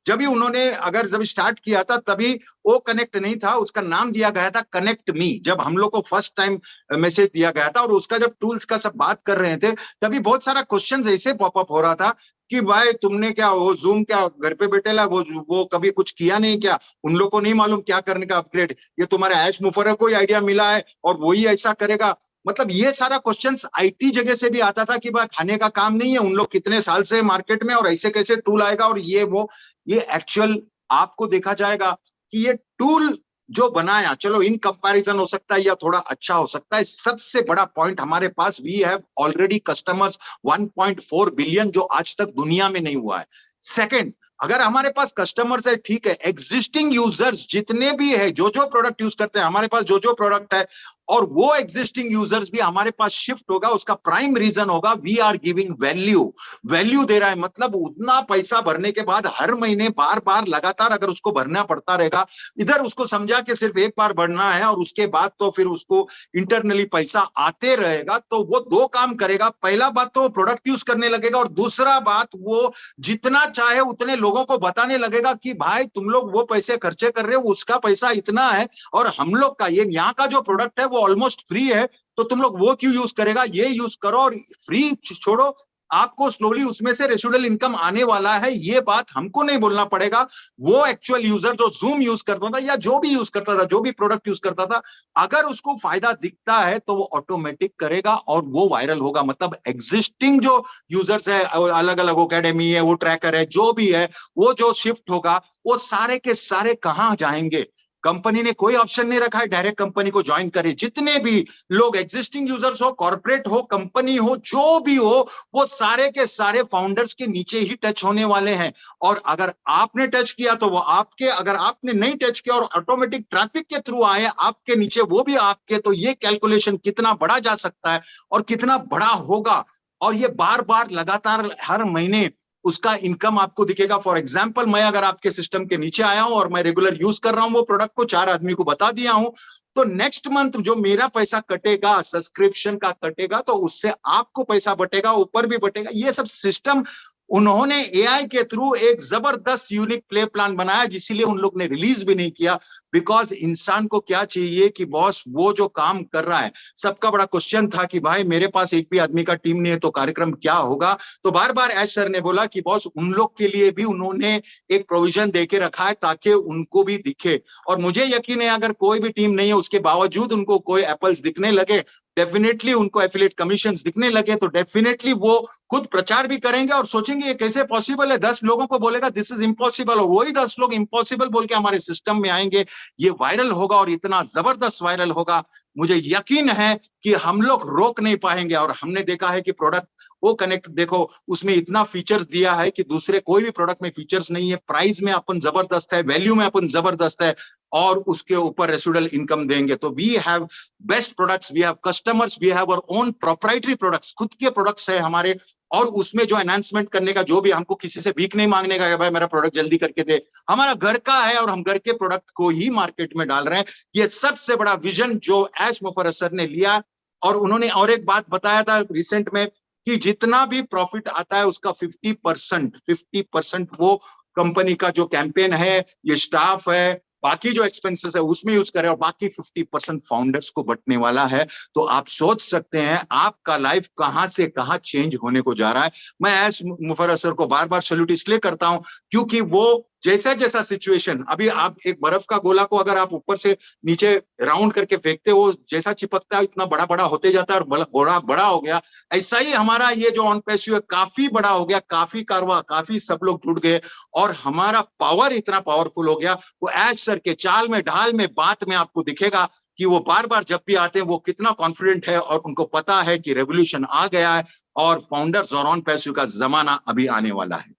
जब ही उन्होंने जब स्टार्ट किया था तभी वो कनेक्ट नहीं था, उसका नाम दिया गया था कनेक्ट मी। जब हम लोग को फर्स्ट टाइम मैसेज दिया गया था और उसका जब टूल्स का सब बात कर रहे थे, तभी बहुत सारा क्वेश्चन ऐसे पॉपअप हो रहा था कि भाई तुमने क्या वो जूम क्या घर पे बैठेला, वो कभी कुछ किया नहीं क्या? उन लोग को नहीं मालूम क्या करने का अपग्रेड? ये तुम्हारे ऐश मुफर्रर को ही आइडिया मिला है और वही ऐसा करेगा? मतलब ये सारा क्वेश्चंस आईटी जगह से भी आता था कि भाई खाने का काम नहीं है, उन लोग कितने साल से मार्केट में, और ऐसे कैसे टूल आएगा, और ये एक्चुअल आपको देखा जाएगा कि ये टूल जो बनाया, चलो इन कंपैरिजन हो सकता है या थोड़ा अच्छा हो सकता है, सबसे बड़ा पॉइंट हमारे पास we have already customers 1.4 billion, जो आज तक दुनिया में नहीं हुआ है। सेकंड, अगर हमारे पास कस्टमर्स है, ठीक है, एग्जिस्टिंग यूजर्स जितने भी है, जो जो प्रोडक्ट यूज करते हैं, हमारे पास जो जो प्रोडक्ट है, और वो एग्जिस्टिंग यूजर्स भी हमारे पास शिफ्ट होगा, उसका प्राइम रीजन होगा वी आर गिविंग वैल्यू दे रहा है। मतलब उतना पैसा भरने के बाद हर महीने बार बार लगातार अगर उसको भरना पड़ता रहेगा, इधर उसको समझा कि सिर्फ एक बार भरना है और उसके बाद तो फिर उसको इंटरनली पैसा आते रहेगा, तो वो दो काम करेगा। पहला बात तो प्रोडक्ट यूज करने लगेगा, और दूसरा बात वो जितना चाहे उतने लोगों को बताने लगेगा कि भाई तुम लोग वो पैसे खर्चे कर रहे हो, उसका पैसा इतना है, और हम लोग का ये यहाँ का जो प्रोडक्ट है वो ऑलमोस्ट फ्री है, तो तुम लोग वो क्यों यूज करेगा, ये यूज करो, और फ्री छोड़ो, आपको स्लोली उसमें से रेसिडुअल इनकम आने वाला है। ये बात हमको नहीं बोलना पड़ेगा, वो एक्चुअल यूजर जो जूम यूज करता था या जो भी यूज करता था, जो भी प्रोडक्ट यूज करता था, अगर उसको फायदा दिखता है तो वो ऑटोमेटिक करेगा और वो वायरल होगा। मतलब एग्जिस्टिंग जो यूजर्स है, अलग अलग एकेडमी है, वो ट्रैकर है, जो भी है, वो जो शिफ्ट होगा, वो सारे के सारे कहां जाएंगे? कंपनी ने कोई ऑप्शन नहीं रखा है डायरेक्ट कंपनी को ज्वाइन करे। जितने भी लोग एग्जिस्टिंग यूजर्स हो, कॉर्पोरेट हो, कंपनी हो, जो भी हो, वो सारे के सारे फाउंडर्स के नीचे ही टच होने वाले हैं। और अगर आपने टच किया तो वो आपके, अगर आपने नहीं टच किया और ऑटोमेटिक ट्रैफिक के थ्रू आए आपके नीचे, वो भी आपके, तो ये कैलकुलेशन कितना बड़ा जा सकता है और कितना बड़ा होगा। और ये बार बार लगातार हर महीने उसका इनकम आपको दिखेगा। फॉर एग्जांपल, मैं अगर आपके सिस्टम के नीचे आया हूं और मैं रेगुलर यूज कर रहा हूं वो प्रोडक्ट को, 4 आदमी को बता दिया हूं, तो नेक्स्ट मंथ जो मेरा पैसा कटेगा, सब्सक्रिप्शन का कटेगा, तो उससे आपको पैसा बटेगा, ऊपर भी बटेगा। ये सब सिस्टम उन्होंने एआई के थ्रू एक जबरदस्त यूनिक प्ले प्लान बनाया, जिसलिए उन लोग ने रिलीज भी नहीं किया। बिकॉज इंसान को क्या चाहिए कि बॉस वो जो काम कर रहा है, सबका बड़ा क्वेश्चन था कि भाई मेरे पास एक भी आदमी का टीम नहीं है तो कार्यक्रम क्या होगा। तो बार बार एश सर ने बोला कि बॉस उन लोग के लिए भी उन्होंने एक प्रोविजन देके रखा है ताकि उनको भी दिखे। और मुझे यकीन है अगर कोई भी टीम नहीं है उसके बावजूद उनको कोई एप्पल्स दिखने लगे, डेफिनेटली उनको एफिलिएट कमीशंस दिखने लगे, तो डेफिनेटली वो खुद प्रचार भी करेंगे और सोचेंगे ये कैसे पॉसिबल है। 10 लोगों को बोलेगा दिस इज इम्पॉसिबल, और वही 10 लोग इम्पॉसिबल बोल के हमारे सिस्टम में आएंगे। ये वायरल होगा और इतना जबरदस्त वायरल होगा, मुझे यकीन है कि हम लोग रोक नहीं पाएंगे। और हमने देखा है कि प्रोडक्ट वो कनेक्ट देखो, उसमें इतना फीचर्स दिया है कि दूसरे कोई भी प्रोडक्ट में फीचर्स नहीं है। प्राइस में अपन जबरदस्त है, वैल्यू में अपन जबरदस्त है, और उसके ऊपर रेसिडुअल इनकम देंगे। तो we have best products, we have customers, we have our own proprietary products, खुद के प्रोडक्ट्स है हमारे। और उसमें जो एनहांसमेंट करने का, जो भी, हमको किसी से भीख नहीं मांगने का भाई मेरा प्रोडक्ट जल्दी करके दे, हमारा घर का है और हम घर के प्रोडक्ट को ही मार्केट में डाल रहे हैं। ये सबसे बड़ा विजन जो ऐश मुफर्रर सर ने लिया। और उन्होंने और एक बात बताया था रिसेंट में कि जितना भी प्रॉफिट आता है उसका 50% वो कंपनी का जो कैंपेन है, ये स्टाफ है, बाकी जो एक्सपेंसेस है उसमें यूज करें, और बाकी 50% फाउंडर्स को बंटने वाला है। तो आप सोच सकते हैं आपका लाइफ कहां से कहां चेंज होने को जा रहा है। मैं ऐश मुफर्रर सर को बार बार सैल्यूट इसलिए करता हूं क्योंकि वो जैसा जैसा सिचुएशन, अभी आप एक बर्फ का गोला को अगर आप ऊपर से नीचे राउंड करके फेंकते हो, जैसा चिपकता है इतना बड़ा बड़ा होते जाता है और बड़ा बड़ा हो गया। ऐसा ही हमारा ये जो ऑन पैसिव है काफी बड़ा हो गया, काफी कारवा, काफी सब लोग जुड़ गए और हमारा पावर इतना पावरफुल हो गया। वो ऐश सर के चाल में, ढाल में, बात में आपको दिखेगा कि वो बार बार जब भी आते हैं वो कितना कॉन्फिडेंट है और उनको पता है कि रेवोल्यूशन आ गया है और फाउंडर्स और ऑन पैसिव का जमाना अभी आने वाला है।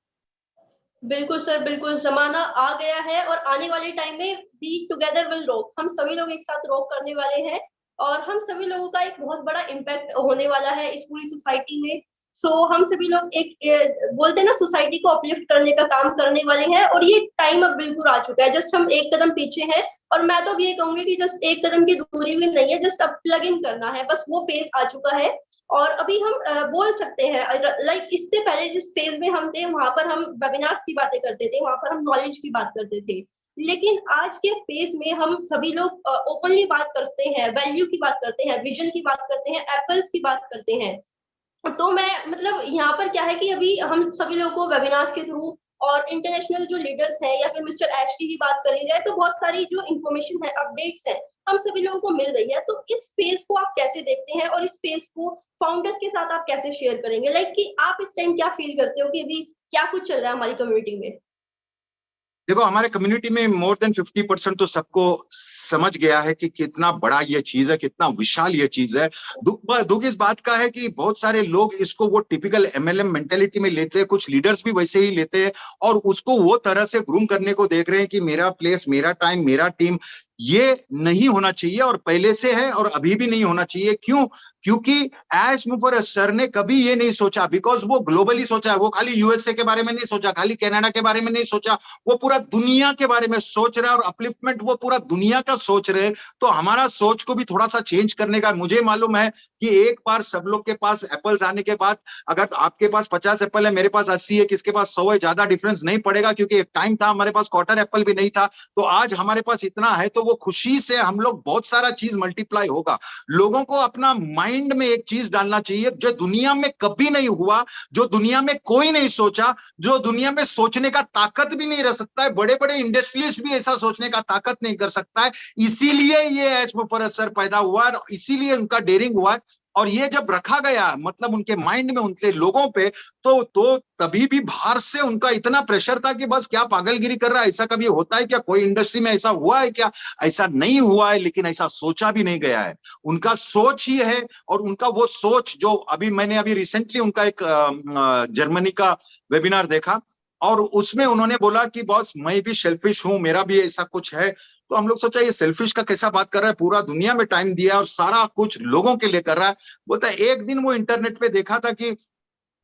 बिल्कुल सर, बिल्कुल जमाना आ गया है और आने वाले टाइम में वी टुगेदर विल रॉक, हम सभी लोग एक साथ रॉक करने वाले हैं और हम सभी लोगों का एक बहुत बड़ा इम्पैक्ट होने वाला है इस पूरी सोसाइटी में। हम सभी लोग एक बोलते हैं ना, सोसाइटी को अपलिफ्ट करने का काम करने वाले हैं और ये टाइम अब बिल्कुल आ चुका है। जस्ट हम एक कदम पीछे हैं और मैं तो ये कहूंगी कि जस्ट एक कदम की दूरी भी नहीं है, जस्ट अब प्लग इन करना है, बस वो फेज आ चुका है। और अभी हम बोल सकते हैं लाइक इससे पहले जिस फेज में हम थे वहां पर हम वेबिनार्स की बातें करते थे, वहां पर हम नॉलेज की बात करते थे, लेकिन आज के फेज में हम सभी लोग ओपनली बात करते हैं, वैल्यू की बात करते हैं, विजन की बात करते हैं, एप्पल्स की बात करते हैं। तो मैं मतलब यहाँ पर क्या है कि अभी हम सभी लोगों को वेबिनार्स के थ्रू और इंटरनेशनल जो लीडर्स हैं या फिर मिस्टर एशली की बात करी जाए तो बहुत सारी जो इन्फॉर्मेशन है, अपडेट्स हैं, हम सभी लोगों को मिल रही है। तो इस फेज को आप कैसे देखते हैं और इस फेज को फाउंडर्स के साथ आप कैसे शेयर करेंगे, लाइक कि आप इस टाइम क्या फील करते हो कि अभी क्या कुछ चल रहा है हमारी कम्युनिटी में? देखो, हमारे कम्युनिटी में मोर देन 50% तो सबको समझ गया है कि कितना बड़ा ये चीज है, कितना विशाल ये चीज है। दुख इस बात का है कि बहुत सारे लोग इसको वो टिपिकल एमएलएम मेंटेलिटी में लेते हैं, कुछ लीडर्स भी वैसे ही लेते हैं और उसको वो तरह से ग्रूम करने को देख रहे हैं कि मेरा प्लेस, मेरा टाइम, मेरा टीम। ये नहीं होना चाहिए और पहले से है और अभी भी नहीं होना चाहिए। क्यों? क्योंकि ऐश मुफर्रस सर ने कभी ये नहीं सोचा, बिकॉज वो ग्लोबली सोचा है। वो खाली यूएसए के बारे में नहीं सोचा, खाली कनाडा के बारे में नहीं सोचा, वो पूरा दुनिया के बारे में सोच रहे हैं और अपलिफ्टमेंट वो पूरा दुनिया का सोच रहे हैं। तो हमारा सोच को भी थोड़ा सा चेंज करने का, मुझे मालूम है कि एक बार सब लोग के पास एप्पल्स आने के बाद, अगर आपके पास 50 एप्पल है, मेरे पास 80 है, किसके पास 100 है, ज्यादा डिफरेंस नहीं पड़ेगा, क्योंकि एक टाइम था हमारे पास क्वार्टर एप्पल भी नहीं था। तो आज हमारे पास इतना है तो वो खुशी से हम लोग बहुत सारा चीज मल्टीप्लाई होगा। लोगों को अपना माइंड में एक चीज डालना चाहिए जो दुनिया में कभी नहीं हुआ, जो दुनिया में कोई नहीं सोचा, जो दुनिया में सोचने का ताकत भी नहीं रह सकता है। बड़े बड़े इंडस्ट्रियलिस्ट भी ऐसा सोचने का ताकत नहीं कर सकता है। इसीलिए ये ऐश मुफर्रस सर पैदा हुआ और इसीलिए उनका डेयरिंग हुआ। और ये जब रखा गया मतलब उनके माइंड में, उनके लोगों पे, तो तभी भी बाहर से उनका इतना प्रेशर था कि बस क्या पागलगिरी कर रहा है, ऐसा कभी होता है क्या, कोई इंडस्ट्री में ऐसा हुआ है क्या? ऐसा नहीं हुआ है, लेकिन ऐसा सोचा भी नहीं गया है। उनका सोच ही है और उनका वो सोच जो मैंने अभी रिसेंटली उनका एक जर्मनी का वेबिनार देखा और उसमें उन्होंने बोला कि बॉस मैं भी सेल्फिश हूं, मेरा भी ऐसा कुछ है। तो हम लोग सोचा ये सेल्फिश का कैसा बात कर रहा है, पूरा दुनिया में टाइम दिया और सारा कुछ लोगों के लिए कर रहा है। बोलता है एक दिन वो इंटरनेट पे देखा था कि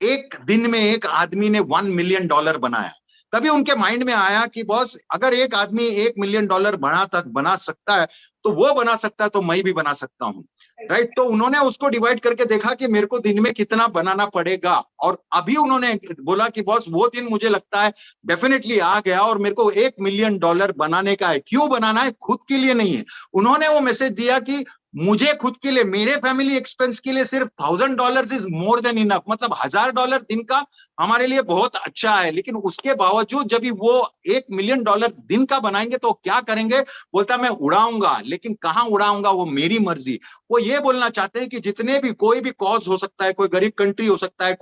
एक दिन में एक आदमी ने $1 मिलियन बनाया। तभी उनके माइंड में आया कि बॉस अगर एक आदमी $1 मिलियन बना सकता है तो वो बना सकता है तो मैं भी बना सकता हूँ, राइट? तो उन्होंने उसको डिवाइड करके देखा कि मेरे को दिन में कितना बनाना पड़ेगा और अभी उन्होंने बोला कि बॉस वो दिन मुझे लगता है डेफिनेटली आ गया और मेरे को $1 मिलियन बनाने का है। क्यों बनाना है? खुद के लिए नहीं है। उन्होंने वो मैसेज दिया कि मुझे खुद के लिए, मेरे फैमिली एक्सपेंस के लिए सिर्फ $1000 इज मोर देन इनफ, मतलब $1000 दिन का हमारे लिए बहुत अच्छा है। लेकिन उसके बावजूद जब वो $1 मिलियन दिन का बनाएंगे तो क्या करेंगे? बोलता मैं उड़ाऊंगा, लेकिन कहां उड़ाऊंगा वो मेरी मर्जी। वो ये बोलना चाहते हैं कि जितने भी, कोई भी कॉज हो सकता है, कोई गरीब कंट्री हो सकता है,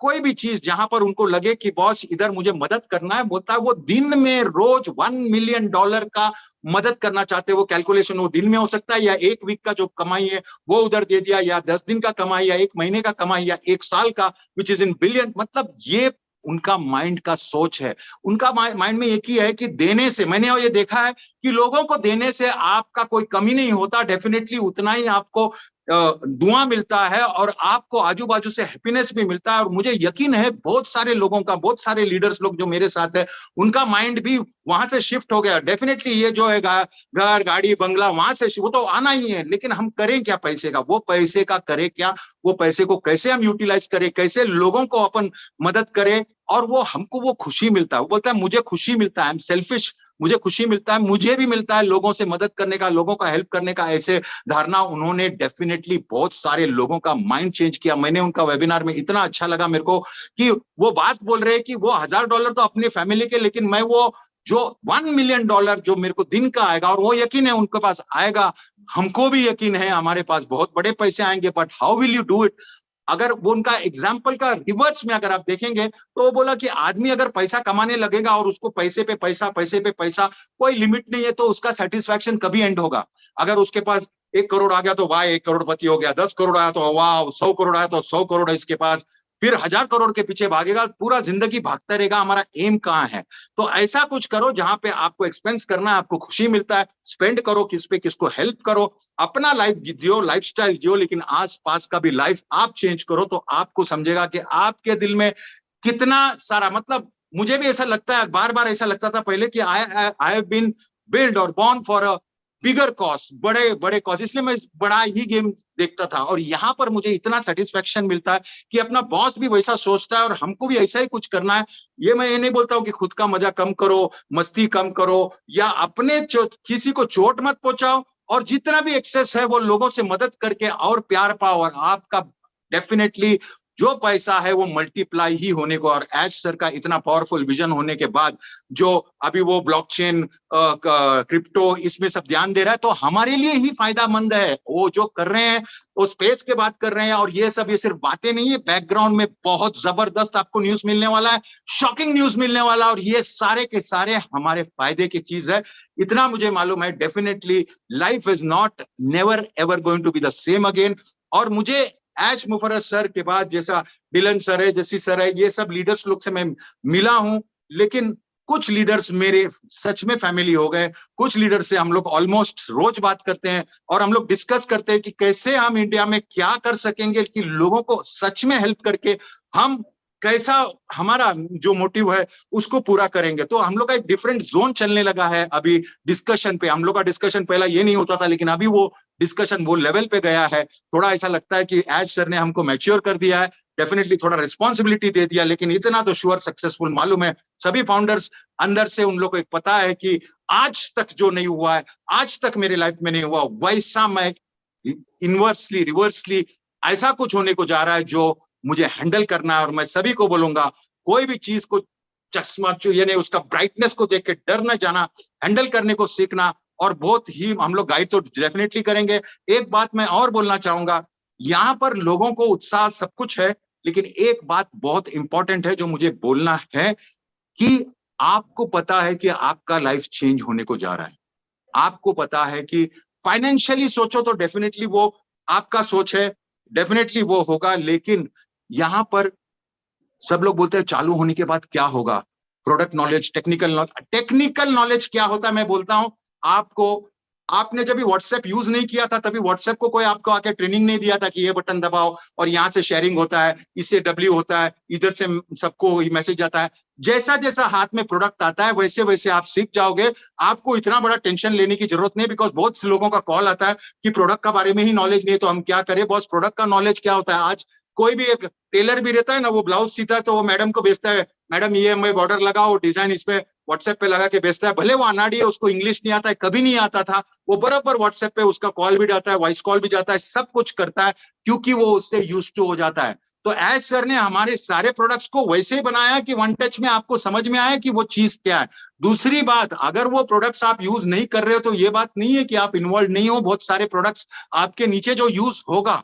कोई भी चीज जहां पर उनको लगे कि बॉस इधर मुझे मदद करना है, बोलता है वो दिन में रोज $1 मिलियन का मदद करना चाहते हैं। वो कैलकुलेशन वो दिन में हो सकता है या एक वीक का जो कमाई है वो उधर दे दिया, या 10 दिन का कमाई, या 1 महीने का कमाई, या 1 साल का, विच इज इन बिलियन। मतलब ये उनका माइंड का सोच है। उनका माइंड में एक ही है कि देने से, मैंने ये देखा है कि लोगों को देने से आपका कोई कमी नहीं होता, डेफिनेटली उतना ही आपको दुआ मिलता है और आपको आजू बाजू से हैप्पीनेस भी मिलता है। और मुझे यकीन है बहुत सारे लोगों का, बहुत सारे लीडर्स लोग जो मेरे साथ है, उनका माइंड भी वहां से शिफ्ट हो गया। डेफिनेटली ये जो है घर गाड़ी बंगला वहां से वो तो आना ही है, लेकिन हम करें क्या पैसे का? वो पैसे का करें क्या? वो पैसे को कैसे हम यूटिलाइज करें, कैसे लोगों को अपन मदद करें और वो हमको वो खुशी मिलता है। वो बोलता है मुझे खुशी मिलता है, आई एम सेल्फिश मुझे खुशी मिलता है, मुझे भी मिलता है लोगों से मदद करने का, लोगों का हेल्प करने का। ऐसे धारणा उन्होंने डेफिनेटली बहुत सारे लोगों का माइंड चेंज किया। मैंने उनका वेबिनार में इतना अच्छा लगा मेरे को कि वो बात बोल रहे हैं कि वो $1000 तो अपनी फैमिली के, लेकिन मैं वो जो $1 मिलियन जो मेरे को दिन का आएगा, और वो यकीन है उनके पास आएगा, हमको भी यकीन है हमारे पास बहुत बड़े पैसे आएंगे, but how will you do it? अगर वो उनका एग्जाम्पल का रिवर्स में अगर आप देखेंगे तो वो बोला कि आदमी अगर पैसा कमाने लगेगा और उसको पैसे पे पैसा, पैसे पे पैसा, कोई लिमिट नहीं है, तो उसका सेटिस्फैक्शन कभी एंड होगा। अगर उसके पास 1 करोड़ आ गया तो वाह 1 करोड़पति हो गया, 10 करोड़ आया तो वाह, 100 करोड़ आया तो 100 करोड़ है इसके पास, फिर 1000 करोड़ के पीछे भागेगा, पूरा जिंदगी भागता रहेगा। हमारा एम कहाँ है? तो ऐसा कुछ करो जहां पे आपको एक्सपेंस करना है, आपको खुशी मिलता है, स्पेंड करो, किस पे किसको हेल्प करो, अपना लाइफ जियो, लाइफस्टाइल जियो, लेकिन आसपास का भी लाइफ आप चेंज करो, तो आपको समझेगा कि आपके दिल में कितना सारा, मतलब मुझे भी ऐसा लगता है, बार बार ऐसा लगता था पहले कि आई हैव बीन बिल्ड और born for a bigger cause, बड़े बड़े कॉज, इसलिए मैं बड़ा ही गेम देखता था। और यहाँ पर मुझे इतना सेटिस्फेक्शन मिलता है कि अपना बॉस भी वैसा सोचता है और हमको भी ऐसा ही कुछ करना है। ये मैं ये नहीं बोलता हूँ कि खुद का मजा कम करो, मस्ती कम करो, या अपने किसी को चोट मत पहुंचाओ, और जितना भी एक्सेस है वो लोगों से मदद करके और प्यार पाओ, और आपका डेफिनेटली जो पैसा है वो मल्टीप्लाई ही होने को। और एज सर का इतना पावरफुल विजन होने के बाद जो अभी वो ब्लॉकचेन, क्रिप्टो, इसमें सब ध्यान दे रहा है, तो हमारे लिए ही फायदामंद है। वो जो कर रहे हैं वो स्पेस के बात कर रहे हैं, और ये सब, ये सिर्फ बातें नहीं है, बैकग्राउंड में बहुत जबरदस्त आपको न्यूज मिलने वाला है, शॉकिंग न्यूज मिलने वाला है, और ये सारे के सारे हमारे फायदे की चीज है। इतना मुझे मालूम है, definitely life is not never ever going to be the same again. और मुझे एच मुफर्रस सर के बाद, जैसा डिलन सर है, जैसी सर है, ये सब लीडर्स लोग से मैं मिला हूं, लेकिन कुछ लीडर्स मेरे सच में फैमिली हो गए। कुछ लीडर्स से हम लोग ऑलमोस्ट रोज बात करते हैं, और हम लोग डिस्कस करते हैं कि कैसे हम इंडिया में क्या कर सकेंगे कि लोगों को सच में हेल्प करके हम कैसा, हमारा जो मोटिव है उसको पूरा करेंगे। तो हम लोग का एक डिफरेंट जोन चलने लगा है अभी डिस्कशन पे। हम लोग का डिस्कशन पहला ये नहीं होता था, लेकिन अभी वो डिस्कशन वो लेवल पे गया है। थोड़ा ऐसा लगता है कि एज सर ने हमको मैच्योर कर दिया है, डेफिनेटली थोड़ा रिस्पॉन्सिबिलिटी दे दिया, लेकिन इतना तो श्योर सक्सेसफुल मालूम है सभी फाउंडर्स अंदर से, उन लोग को एक पता है कि आज तक जो नहीं हुआ है, आज तक मेरे लाइफ में नहीं हुआ, वैसा मैं इनवर्सली, रिवर्सली ऐसा कुछ होने को जा रहा है जो मुझे हैंडल करना है। और मैं सभी को बोलूंगा, कोई भी चीज को चश्मा यानी उसका ब्राइटनेस को देख के डर न जाना, हैंडल करने को सीखना, और बहुत ही हम लोग गाइड तो डेफिनेटली करेंगे। एक बात मैं और बोलना चाहूंगा, यहाँ पर लोगों को उत्साह सब कुछ है, लेकिन एक बात बहुत इंपॉर्टेंट है जो मुझे बोलना है, कि आपको पता है कि आपका लाइफ चेंज होने को जा रहा है। आपको पता है कि फाइनेंशियली सोचो तो डेफिनेटली वो आपका सोच है, डेफिनेटली वो होगा, लेकिन यहां पर सब लोग बोलते हैं चालू होने के बाद क्या होगा, प्रोडक्ट नॉलेज, टेक्निकल नॉलेज क्या होता है। मैं बोलता हूं आपको, आपने जब व्हाट्सएप यूज नहीं किया था तभी व्हाट्सएप को कोई आपको आके ट्रेनिंग नहीं दिया था कि ये बटन दबाओ और यहां से शेयरिंग होता है, इससे डब्ल्यू होता है, इधर से सबको मैसेज जाता है। जैसा जैसा हाथ में प्रोडक्ट आता है वैसे वैसे आप सीख जाओगे। आपको इतना बड़ा टेंशन लेने की जरूरत नहीं, बिकॉज बहुत से लोगों का कॉल आता है कि प्रोडक्ट का बारे में ही नॉलेज नहीं है तो हम क्या करें। बॉस, प्रोडक्ट का नॉलेज क्या होता है? आज कोई भी एक टेलर भी रहता है ना, वो ब्लाउज सीता है तो वो मैडम को भेजता है, मैडम ये मैं बॉर्डर लगाओ, डिजाइन इस पे व्हाट्सएप पे लगा के भेजता है। भले वो अनाड़ी है, उसको इंग्लिश नहीं आता है, कभी नहीं आता था, वो बराबर व्हाट्सएप पे उसका कॉल भी जाता है, वॉइस कॉल भी जाता है, सब कुछ करता है, क्योंकि वो उससे यूज टू हो जाता है। तो एज सर ने हमारे सारे प्रोडक्ट्स को वैसे ही बनाया कि वन टच में आपको समझ में आए कि वो चीज क्या है। दूसरी बात, अगर वो प्रोडक्ट्स आप यूज नहीं कर रहे हो तो ये बात नहीं है कि आप इन्वॉल्व नहीं हो। बहुत सारे प्रोडक्ट्स आपके नीचे जो यूज होगा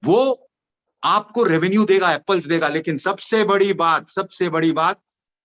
वो आपको रेवेन्यू देगा, एप्पल्स देगा। लेकिन सबसे बड़ी बात,